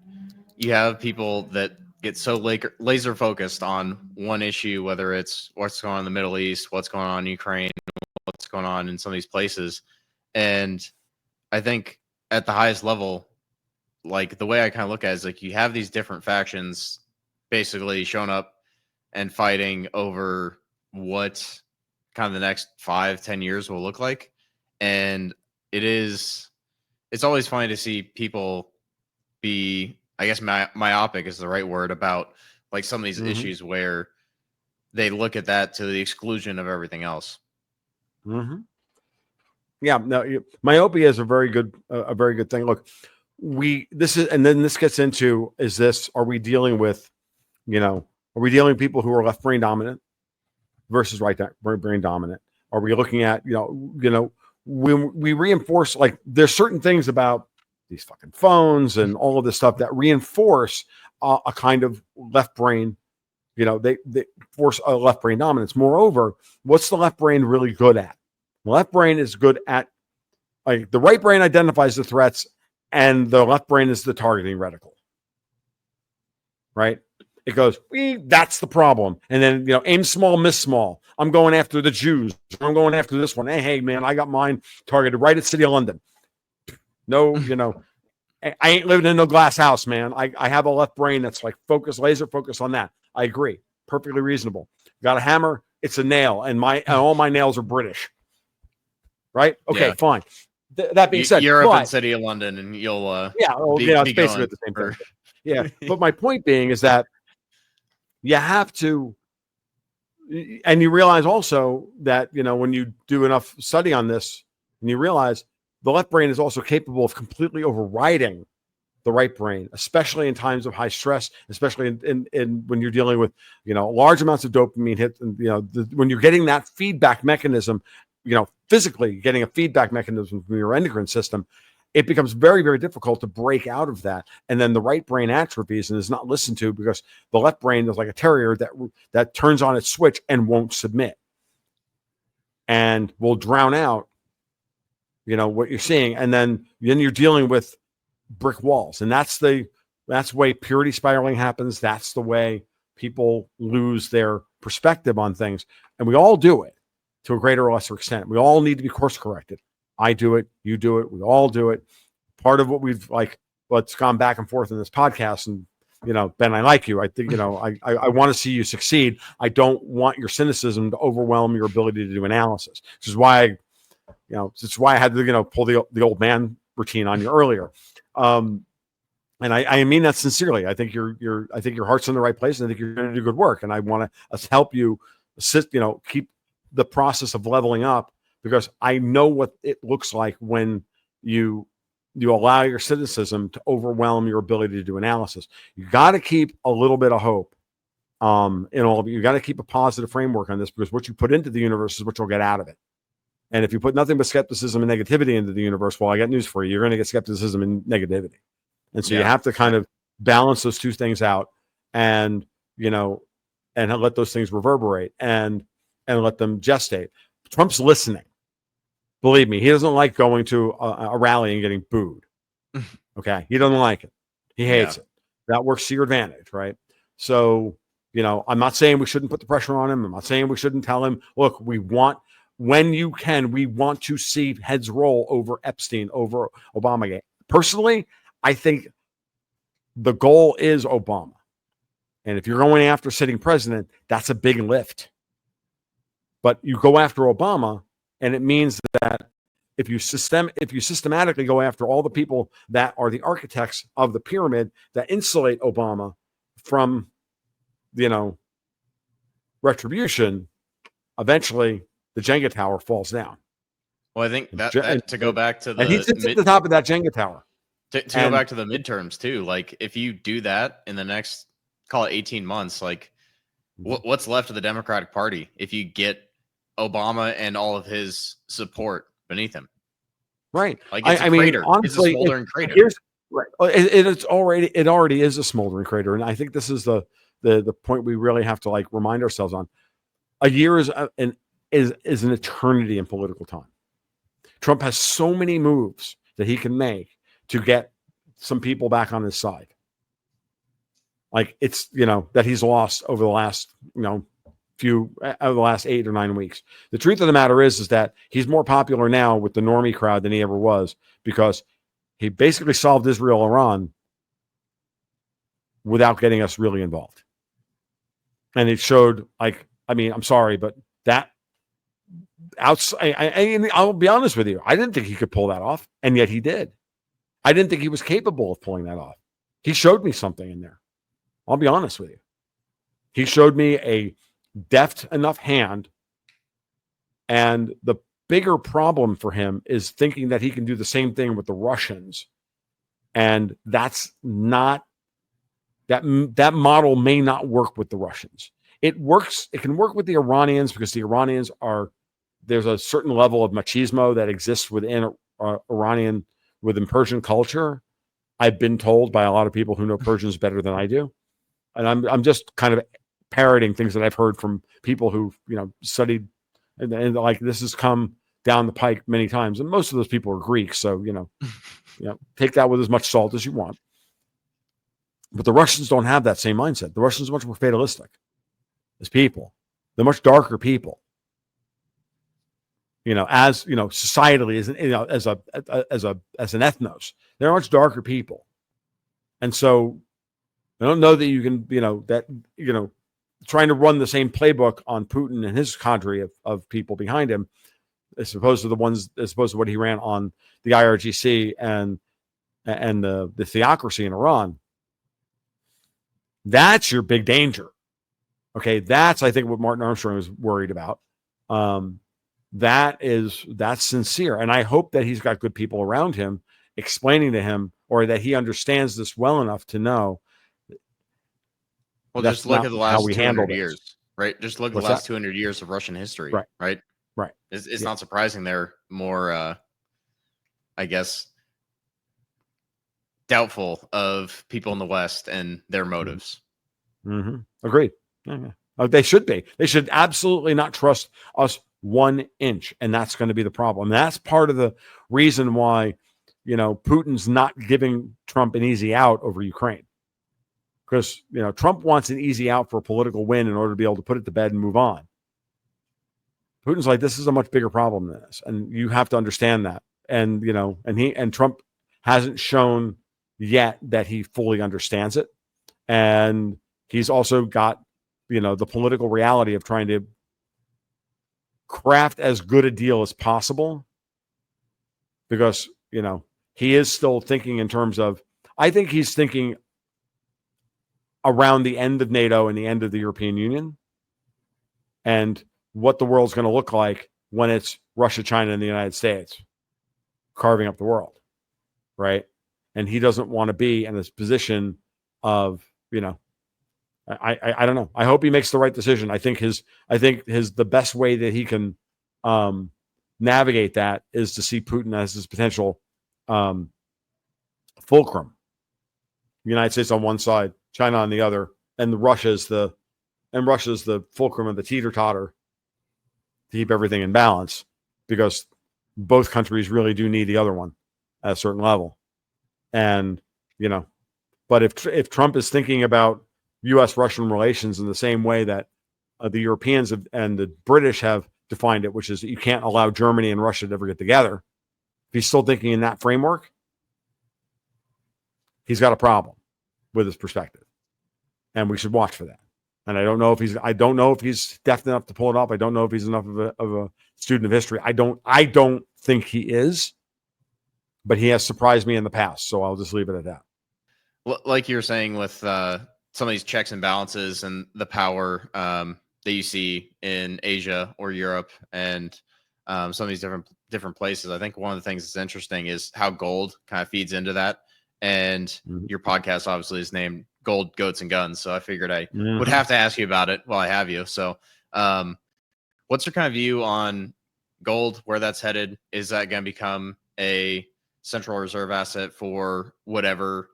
you have people that get so laser focused on one issue, whether it's what's going on in the Middle East, what's going on in Ukraine, what's going on in some of these places. And I think at the highest level, like the way I kind of look at it is like you have these different factions basically showing up and fighting over what kind of the next 5-10 years will look like. And it's always funny to see people be, I guess myopic is the right word, about like some of these issues where they look at that to the exclusion of everything else. Mm-hmm. Yeah, no, myopia is a very good thing. Look, this gets into, are we dealing with people who are left brain dominant versus right brain dominant? Are we looking at, when we reinforce, like there's certain things about these fucking phones and all of this stuff that reinforce a kind of left brain, they force a left brain dominance. Moreover, what's the left brain really good at? The left brain is good at, like, the right brain identifies the threats and the left brain is the targeting reticle, right? It goes, that's the problem. And then, aim small, miss small. I'm going after the Jews. I'm going after this one. Hey, man, I got mine targeted right at City of London. No, I ain't living in no glass house, man. I have a left brain that's like laser focused on that. I agree. Perfectly reasonable. Got a hammer. It's a nail. And all my nails are British. Right? Okay, yeah. Fine. That being said, you're up in City of London, and you'll it's basically the same thing. Yeah, but my point being is that you have to, and you realize also that when you do enough study on this, and you realize the left brain is also capable of completely overriding the right brain, especially in times of high stress, especially in when you're dealing with large amounts of dopamine hits, and when you're getting that feedback mechanism. Physically getting a feedback mechanism from your endocrine system, it becomes very, very difficult to break out of that. And then the right brain atrophies and is not listened to because the left brain is like a terrier that turns on its switch and won't submit and will drown out, what you're seeing. And then you're dealing with brick walls. And that's the way purity spiraling happens. That's the way people lose their perspective on things. And we all do it. To a greater or lesser extent. We all need to be course corrected. I do it. You do it. We all do it. Part of what what's gone back and forth in this podcast, and, Ben, I like you. I think, I want to see you succeed. I don't want your cynicism to overwhelm your ability to do analysis, which is why I had to, pull the old man routine on you earlier. And I mean that sincerely. I think I think your heart's in the right place, and I think you're going to do good work. And I want to help you keep the process of leveling up, because I know what it looks like when you allow your cynicism to overwhelm your ability to do analysis. You got to keep a little bit of hope in all of it. You got to keep a positive framework on this, because what you put into the universe is what you'll get out of it. And if you put nothing but skepticism and negativity into the universe, well, I got news for you. You're going to get skepticism and negativity. And so you have to kind of balance those two things out and let those things reverberate and let them gestate. Trump's listening. Believe me, he doesn't like going to a rally and getting booed. Okay? He doesn't like it. He hates it. That works to your advantage, right? So, I'm not saying we shouldn't put the pressure on him. I'm not saying we shouldn't tell him, look, we want to see heads roll over Epstein, over Obamagate. Personally, I think the goal is Obama. And if you're going after sitting president, that's a big lift. But you go after Obama, and it means that if you systematically go after all the people that are the architects of the pyramid that insulate Obama from, retribution, eventually the Jenga tower falls down. Well, I think that to go back to the, and he sits at the top of that Jenga tower. To go back to the midterms too, like if you do that in the next, call it 18 months, like what's left of the Democratic Party if you get Obama and all of his support beneath him? Right. Like it's a crater. Honestly, it's a smoldering crater. Right. It already is a smoldering crater, and I think this is the point we really have to remind ourselves on. A year is an eternity in political time. Trump has so many moves that he can make to get some people back on his side. Like it's, that he's lost over the last, over the last 8 or 9 weeks. The truth of the matter is that he's more popular now with the normie crowd than he ever was, because he basically solved Israel-Iran without getting us really involved. And it showed, I'm sorry, but that I'll be honest with you, I didn't think he could pull that off, and yet he did. I didn't think he was capable of pulling that off. He showed me something in there. I'll be honest with you. He showed me a deft enough hand, and the bigger problem for him is thinking that he can do the same thing with the Russians. And that's not, that model may not work with the Russians. It can work with the Iranians, because the Iranians there's a certain level of machismo that exists within within Persian culture. I've been told by a lot of people who know Persians better than I do. And I'm just kind of parroting things that I've heard from people who, studied, and this has come down the pike many times. And most of those people are Greek. So, take that with as much salt as you want. But the Russians don't have that same mindset. The Russians are much more fatalistic as people. They're much darker people. Societally, as an ethnos, they're much darker people. And so I don't know that you can, trying to run the same playbook on Putin and his cadre of people behind him, as opposed to what he ran on the IRGC and the theocracy in Iran. That's your big danger. Okay, that's, I think, what Martin Armstrong was worried about. That's sincere. And I hope that he's got good people around him explaining to him, or that he understands this well enough to know. Well, just look at the last 200 years, right? Just look at the last 200 years of Russian history, right? Right. It's not surprising they're more, I guess, doubtful of people in the West and their motives. Mm-hmm. Agreed. Yeah. They should be. They should absolutely not trust us 1 inch, and that's going to be the problem. And that's part of the reason why, Putin's not giving Trump an easy out over Ukraine. Because, Trump wants an easy out for a political win in order to be able to put it to bed and move on. Putin's like, this is a much bigger problem than this, and you have to understand that. And, and Trump hasn't shown yet that he fully understands it. And he's also got, the political reality of trying to craft as good a deal as possible, because, he is still thinking in terms of, I think he's thinking around the end of NATO and the end of the European Union, and what the world's going to look like when it's Russia, China, and the United States carving up the world, right? And he doesn't want to be in this position of, I don't know. I hope he makes the right decision. I think the best way that he can navigate that is to see Putin as his potential fulcrum. The United States on one side, China on the other, and Russia's the fulcrum of the teeter-totter to keep everything in balance, because both countries really do need the other one at a certain level. And, But if Trump is thinking about U.S.-Russian relations in the same way that the Europeans and the British have defined it, which is that you can't allow Germany and Russia to ever get together, if he's still thinking in that framework, he's got a problem with his perspective, and we should watch for that. And I don't know if he's deft enough to pull it off. I don't know if he's enough of a student of history. I don't think he is, but he has surprised me in the past. So I'll just leave it at that. Like you were saying with some of these checks and balances and the power that you see in Asia or Europe and some of these different places. I think one of the things that's interesting is how gold kind of feeds into that. And your podcast obviously is named Gold, Goats, and Guns. So I figured I would have to ask you about it while I have you. So what's your kind of view on gold, where that's headed? Is that going to become a central reserve asset for whatever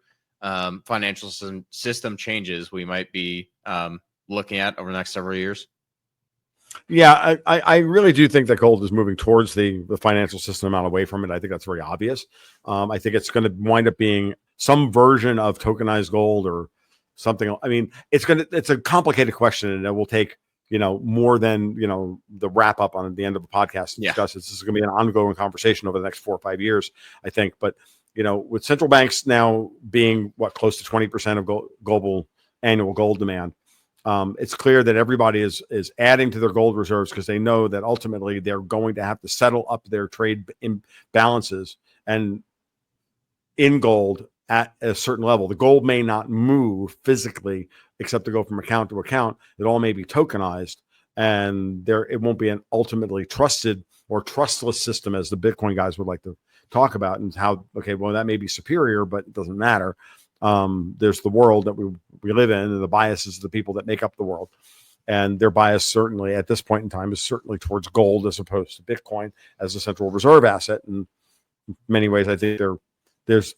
financial system changes we might be looking at over the next several years? Yeah, I really do think that gold is moving towards the financial system, not away from it. I think that's very obvious. I think it's going to wind up being some version of tokenized gold or something. I mean, it's a complicated question, and it will take more than the wrap up on the end of the podcast to discuss this. This is going to be an ongoing conversation over the next 4 or 5 years, I think. But with central banks now being close to 20% of global annual gold demand, it's clear that everybody is adding to their gold reserves because they know that ultimately they're going to have to settle up their trade imbalances and in gold at a certain level. The gold may not move physically except to go from account to account. It all may be tokenized, and it won't be an ultimately trusted or trustless system, as the Bitcoin guys would like to talk about, and how, that may be superior, but it doesn't matter. There's the world that we live in, and the biases of the people that make up the world. And their bias certainly at this point in time is certainly towards gold as opposed to Bitcoin as a central reserve asset. And in many ways, I think there's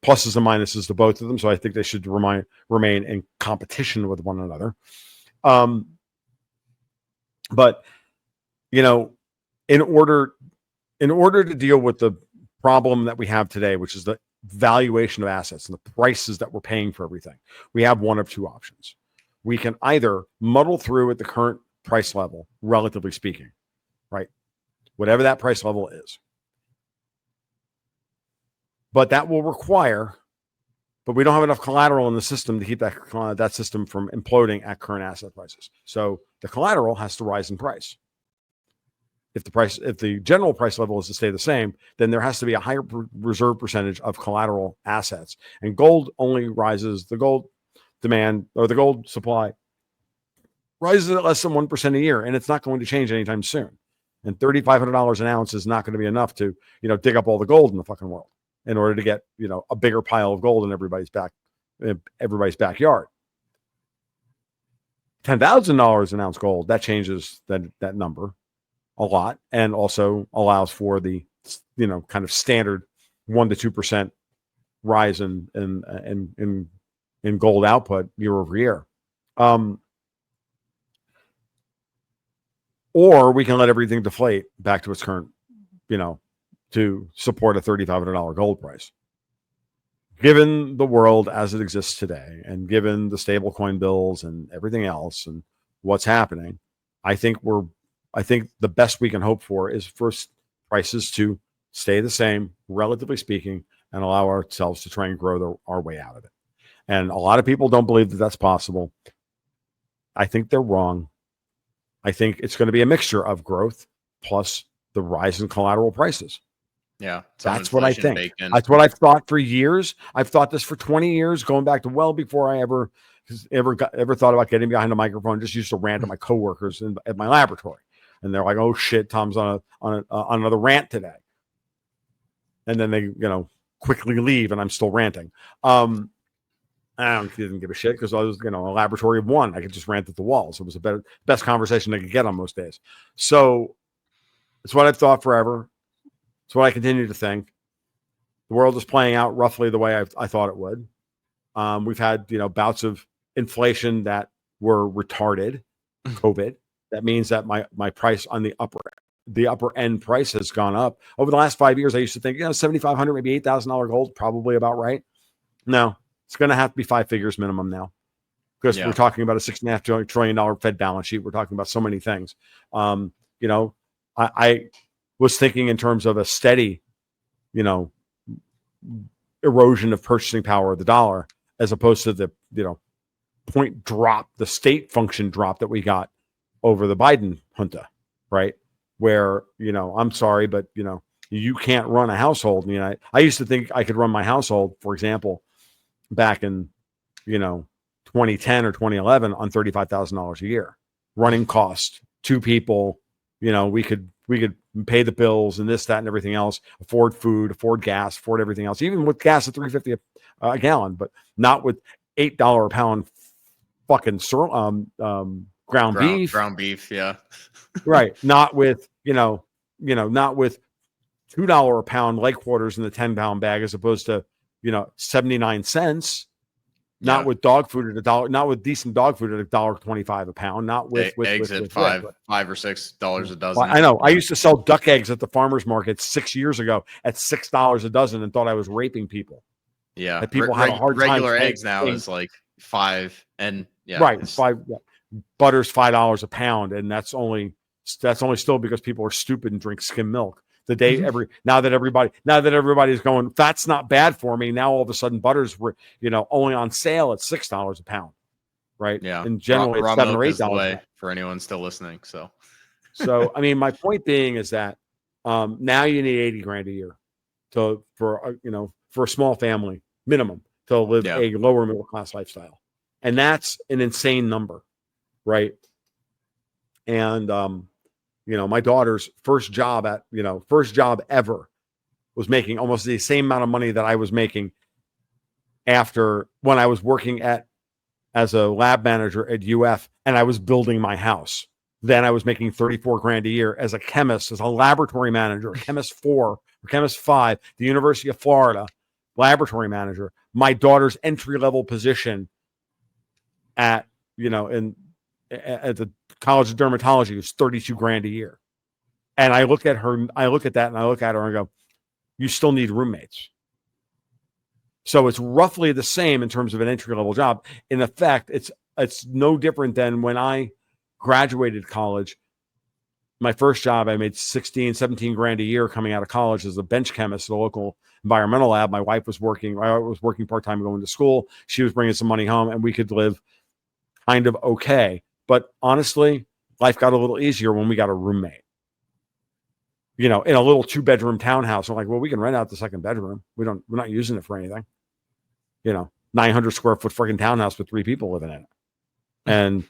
pluses and minuses to both of them. So I think they should remain in competition with one another. But in order to deal with the problem that we have today, which is the valuation of assets and the prices that we're paying for everything, we have one of two options. We can either muddle through at the current price level, relatively speaking, right? Whatever that price level is. But that will require, but we don't have enough collateral in the system to keep that system from imploding at current asset prices. So the collateral has to rise in price. If the general price level is to stay the same, then there has to be a higher reserve percentage of collateral assets. And gold only rises, the gold demand or the gold supply rises at less than 1% a year, and it's not going to change anytime soon. And $3,500 an ounce is not going to be enough to, dig up all the gold in the fucking world in order to get, a bigger pile of gold in everybody's backyard. $10,000 an ounce gold, that changes that number a lot, and also allows for the kind of standard 1% to 2% rise in gold output year over year. Or we can let everything deflate back to its current, to support a $3,500 gold price. Given the world as it exists today, and given the stablecoin bills and everything else and what's happening, I think the best we can hope for is for prices to stay the same, relatively speaking, and allow ourselves to try and grow our way out of it. And a lot of people don't believe that that's possible. I think they're wrong. I think it's going to be a mixture of growth plus the rise in collateral prices. Yeah, that's what I think. That's what I've thought for years. I've thought this for 20 years, going back to well before I ever thought about getting behind a microphone. Just used to rant to my coworkers at my laboratory, and they're like, "Oh shit, Tom's on another rant today," and then they quickly leave, and I'm still ranting. I didn't give a shit because I was a laboratory of one. I could just rant at the walls. It was the best conversation I could get on most days. So it's what I've thought forever. It's what I continue to think. The world is playing out roughly the way I thought it would. We've had bouts of inflation that were retarded. COVID. That means that my price on the upper end price has gone up over the last 5 years. I used to think $7,500, maybe $8,000 gold, probably about right. No, It's going to have to be 5 figures minimum now, because we're talking about a $6.5 trillion Fed balance sheet. We're talking about so many things. I was thinking in terms of a steady, erosion of purchasing power of the dollar, as opposed to the, point drop, the state function drop that we got over the Biden junta, right? Where, I'm sorry, but, you can't run a household. I used to think I could run my household, for example, back in, 2010 or 2011 on $35,000 a year. Running cost, 2 people, we could pay the bills and this, that, and everything else, afford food, afford gas, afford everything else, even with gas at $3.50 a gallon, but not with $8 a pound fucking ground beef. Ground beef, yeah. Right. Not with, not with $2 a pound leg quarters in the 10-pound bag, as opposed to, 79 cents. Not with dog food at $1, not with decent dog food at $1.25 a pound, not with eggs at $5 or $6 a dozen. I know. I used to sell duck eggs at the farmers market 6 years ago at $6 a dozen and thought I was raping people. Yeah. That people had a hard time. Regular eggs now is like $5, and right. Butter's $5 a pound, and that's only still because people are stupid and drink skim milk. The day now that everybody's going, that's not bad for me. Now all of a sudden butter's only on sale at $6 a pound, right? Yeah, and generally it's $7 or $8 for anyone still listening. So I mean, my point being is that now you need 80 grand a year for a small family minimum to live a lower middle class lifestyle, and that's an insane number, right? And my daughter's first job ever was making almost the same amount of money that I was making when I was working as a lab manager at UF, and I was building my house. Then I was making 34 grand a year as a chemist, as a laboratory manager, chemist 4 or chemist 5, the University of Florida, laboratory manager. My daughter's entry-level position at the College of Dermatology was 32 grand a year. And I look at her and I look at her and go, you still need roommates. So it's roughly the same in terms of an entry-level job. In effect, it's no different than when I graduated college. My first job, I made 16, 17 grand a year coming out of college as a bench chemist at a local environmental lab. My wife was working. I was working part-time going to school. She was bringing some money home, and we could live kind of okay. But honestly, life got a little easier when we got a roommate. In a little 2-bedroom townhouse. I'm like, well, we can rent out the second bedroom. We're not using it for anything. 900 square foot freaking townhouse with 3 people living in it. And,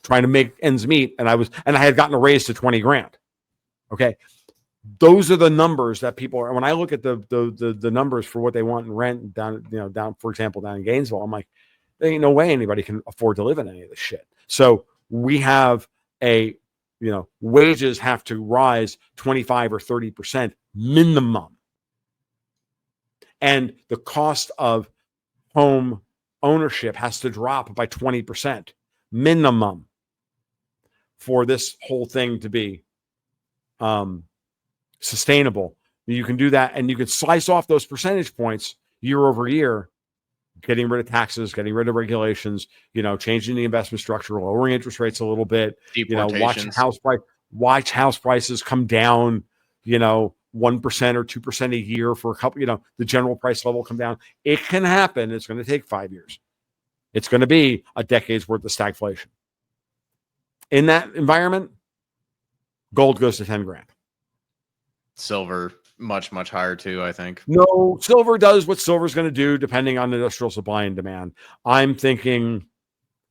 trying to make ends meet. And I had gotten a raise to 20 grand. Okay. Those are the numbers that people are. When I look at the numbers for what they want in rent down, for example, down in Gainesville, I'm like, there ain't no way anybody can afford to live in any of this shit. So we have wages have to rise 25 or 30% minimum. And the cost of home ownership has to drop by 20% minimum for this whole thing to be sustainable. You can do that, and you can slice off those percentage points year over year, getting rid of taxes, getting rid of regulations, changing the investment structure, lowering interest rates a little bit, watch house prices come down, 1% or 2% a year for a couple, the general price level come down. It can happen. It's going to take 5 years. It's going to be a decade's worth of stagflation. In that environment, gold goes to 10 grand. Silver, much, much higher too, I think. No, silver does what silver's going to do depending on industrial supply and demand. I'm thinking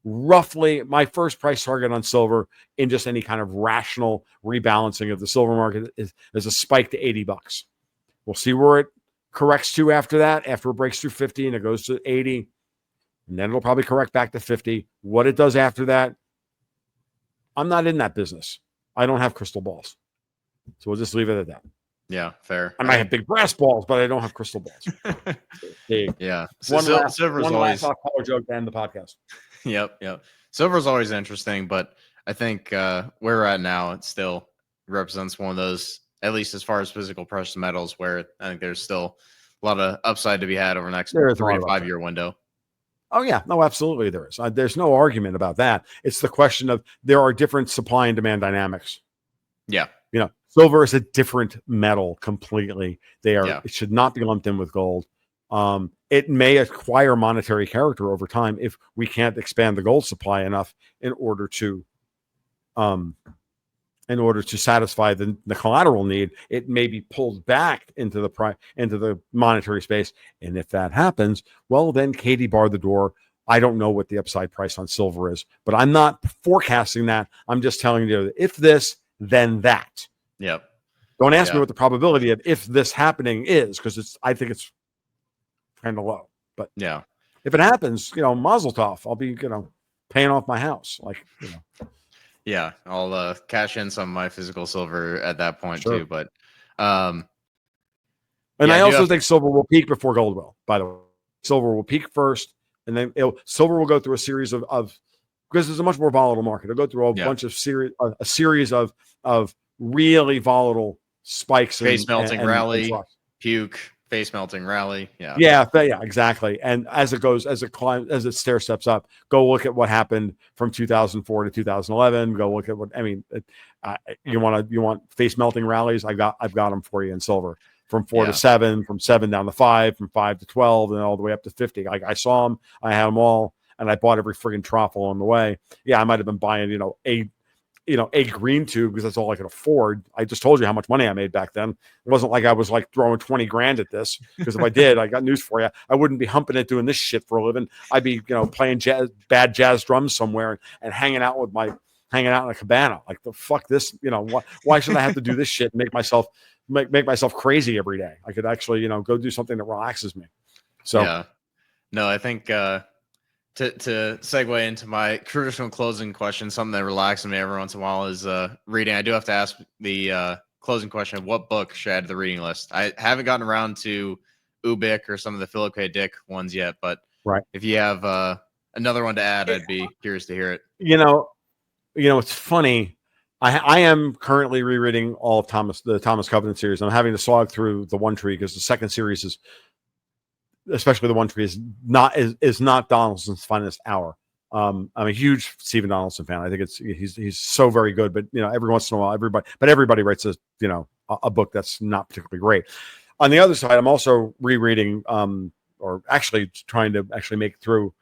roughly my first price target on silver in just any kind of rational rebalancing of the silver market is a spike to $80. We'll see where it corrects to after that, after it breaks through 50 and it goes to 80, and then it'll probably correct back to 50. What it does after that, I'm not in that business. I don't have crystal balls. So we'll just leave it at that. Yeah, fair. I might have big brass balls, but I don't have crystal balls. Yeah. So silver's always color joke to end the podcast. Yep. Silver's always interesting, but I think where we're at now, it still represents one of those, at least as far as physical precious metals, where I think there's still a lot of upside to be had over the next 3 to 5 year window. Oh yeah, no, absolutely there is. There's no argument about that. It's the question of there are different supply and demand dynamics. Yeah. Silver is a different metal completely. Yeah. It should not be lumped in with gold. It may acquire monetary character over time if we can't expand the gold supply enough in order to satisfy the collateral need. It may be pulled back into the monetary space, and if that happens, well, then Katie barred the door. I don't know what the upside price on silver is, but I'm not forecasting that. I'm just telling you that if this, then that. Yep. Don't ask me what the probability of if this happening is, because I think it's kind of low. But yeah, if it happens, mazel tov. I'll be, paying off my house. Yeah, I'll cash in some of my physical silver at that point Sure. too. But and I also think silver will peak before gold will. By the way, silver will peak first, and then silver will go through a series of because it's a much more volatile market. It'll go through a series of really volatile spikes, face melting rally, and puke, face melting rally. Yeah, exactly. And as it stair steps up, go look at what happened from 2004 to 2011. Go look at you want face melting rallies. I've got them for you in silver, from 4 to 7, from 7 down to 5, from 5 to 12, and all the way up to 50. I saw them, I had them all, and I bought every friggin' trough along the way. Yeah, I might have been buying, a green tube because that's all I could afford. I just told you how much money I made back then. It wasn't like I was throwing 20 grand at this, because if I did, I got news for you. I wouldn't be humping it doing this shit for a living. I'd be, playing bad jazz drums somewhere and hanging out in a cabana. Like, the fuck this, why should I have to do this shit and make myself crazy every day? I could actually, go do something that relaxes me. So, yeah. No, I think, to segue into my traditional closing question, something that relaxes me every once in a while is reading. I do have to ask the closing question of what book should I add to the reading list. I haven't gotten around to Ubik or some of the Philip K. Dick ones yet, but if you have another one to add, I'd be curious to hear it. It's funny. I am currently rereading all of the Thomas Covenant series. I'm having to slog through the One Tree because the second series is, especially the One Tree, is not Donaldson's finest hour. I'm a huge Stephen Donaldson fan. I think he's so very good, but every once in a while, everybody writes a book that's not particularly great. On the other side, I'm also rereading, or actually trying to make it through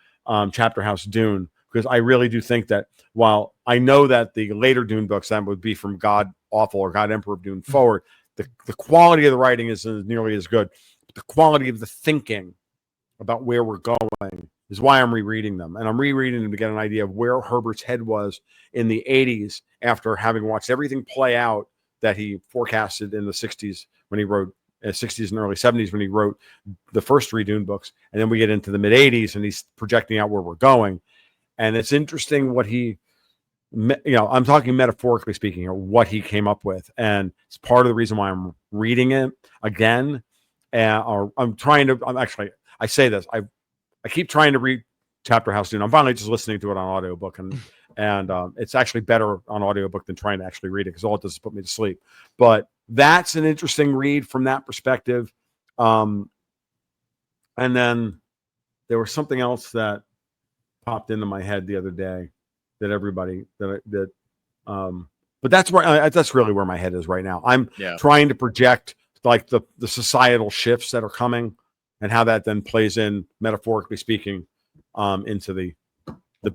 Chapter House Dune, because I really do think that while I know that the later Dune books, that would be from God Awful or God Emperor of Dune forward, the quality of the writing isn't nearly as good. The quality of the thinking about where we're going is why I'm rereading them. And I'm rereading them to get an idea of where Herbert's head was in the 80s after having watched everything play out that he forecasted in the 60s when he wrote, 60s and early 70s when he wrote the first 3 Dune books. And then we get into the mid 80s and he's projecting out where we're going. And it's interesting what I'm talking metaphorically speaking here, what he came up with. And it's part of the reason why I'm reading it again. I say this, I keep trying to read Chapter House Dune. I'm finally just listening to it on audiobook, and it's actually better on audiobook than trying to actually read it, because all it does is put me to sleep. But that's an interesting read from that perspective. And then there was something else that popped into my head the other day but that's really where my head is right now. I'm trying to project the societal shifts that are coming and how that then plays in, metaphorically speaking, into the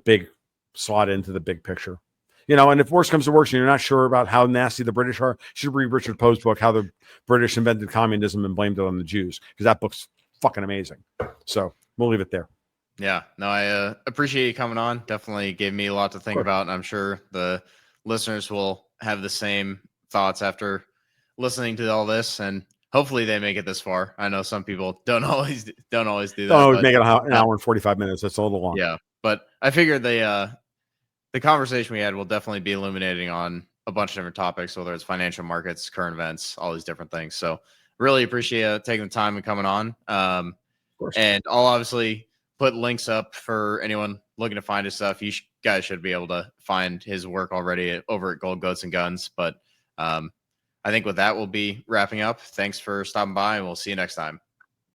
big slot into the big picture. And if worse comes to worse and you're not sure about how nasty the British are, you should read Richard Poe's book, How the British Invented Communism and Blamed It on the Jews, because that book's fucking amazing. So we'll leave it there. Yeah, no, I appreciate you coming on. Definitely gave me a lot to think about, and I'm sure the listeners will have the same thoughts after listening to all this, and hopefully they make it this far. I know some people don't always do that. Oh, make it an hour and 45 minutes. That's a little long. Yeah, but I figured the conversation we had will definitely be illuminating on a bunch of different topics, whether it's financial markets, current events, all these different things. So really appreciate taking the time and coming on. Of course. And I'll obviously put links up for anyone looking to find his stuff. You guys should be able to find his work already over at Gold Goats and Guns. But I think with that, we'll be wrapping up. Thanks for stopping by, and we'll see you next time.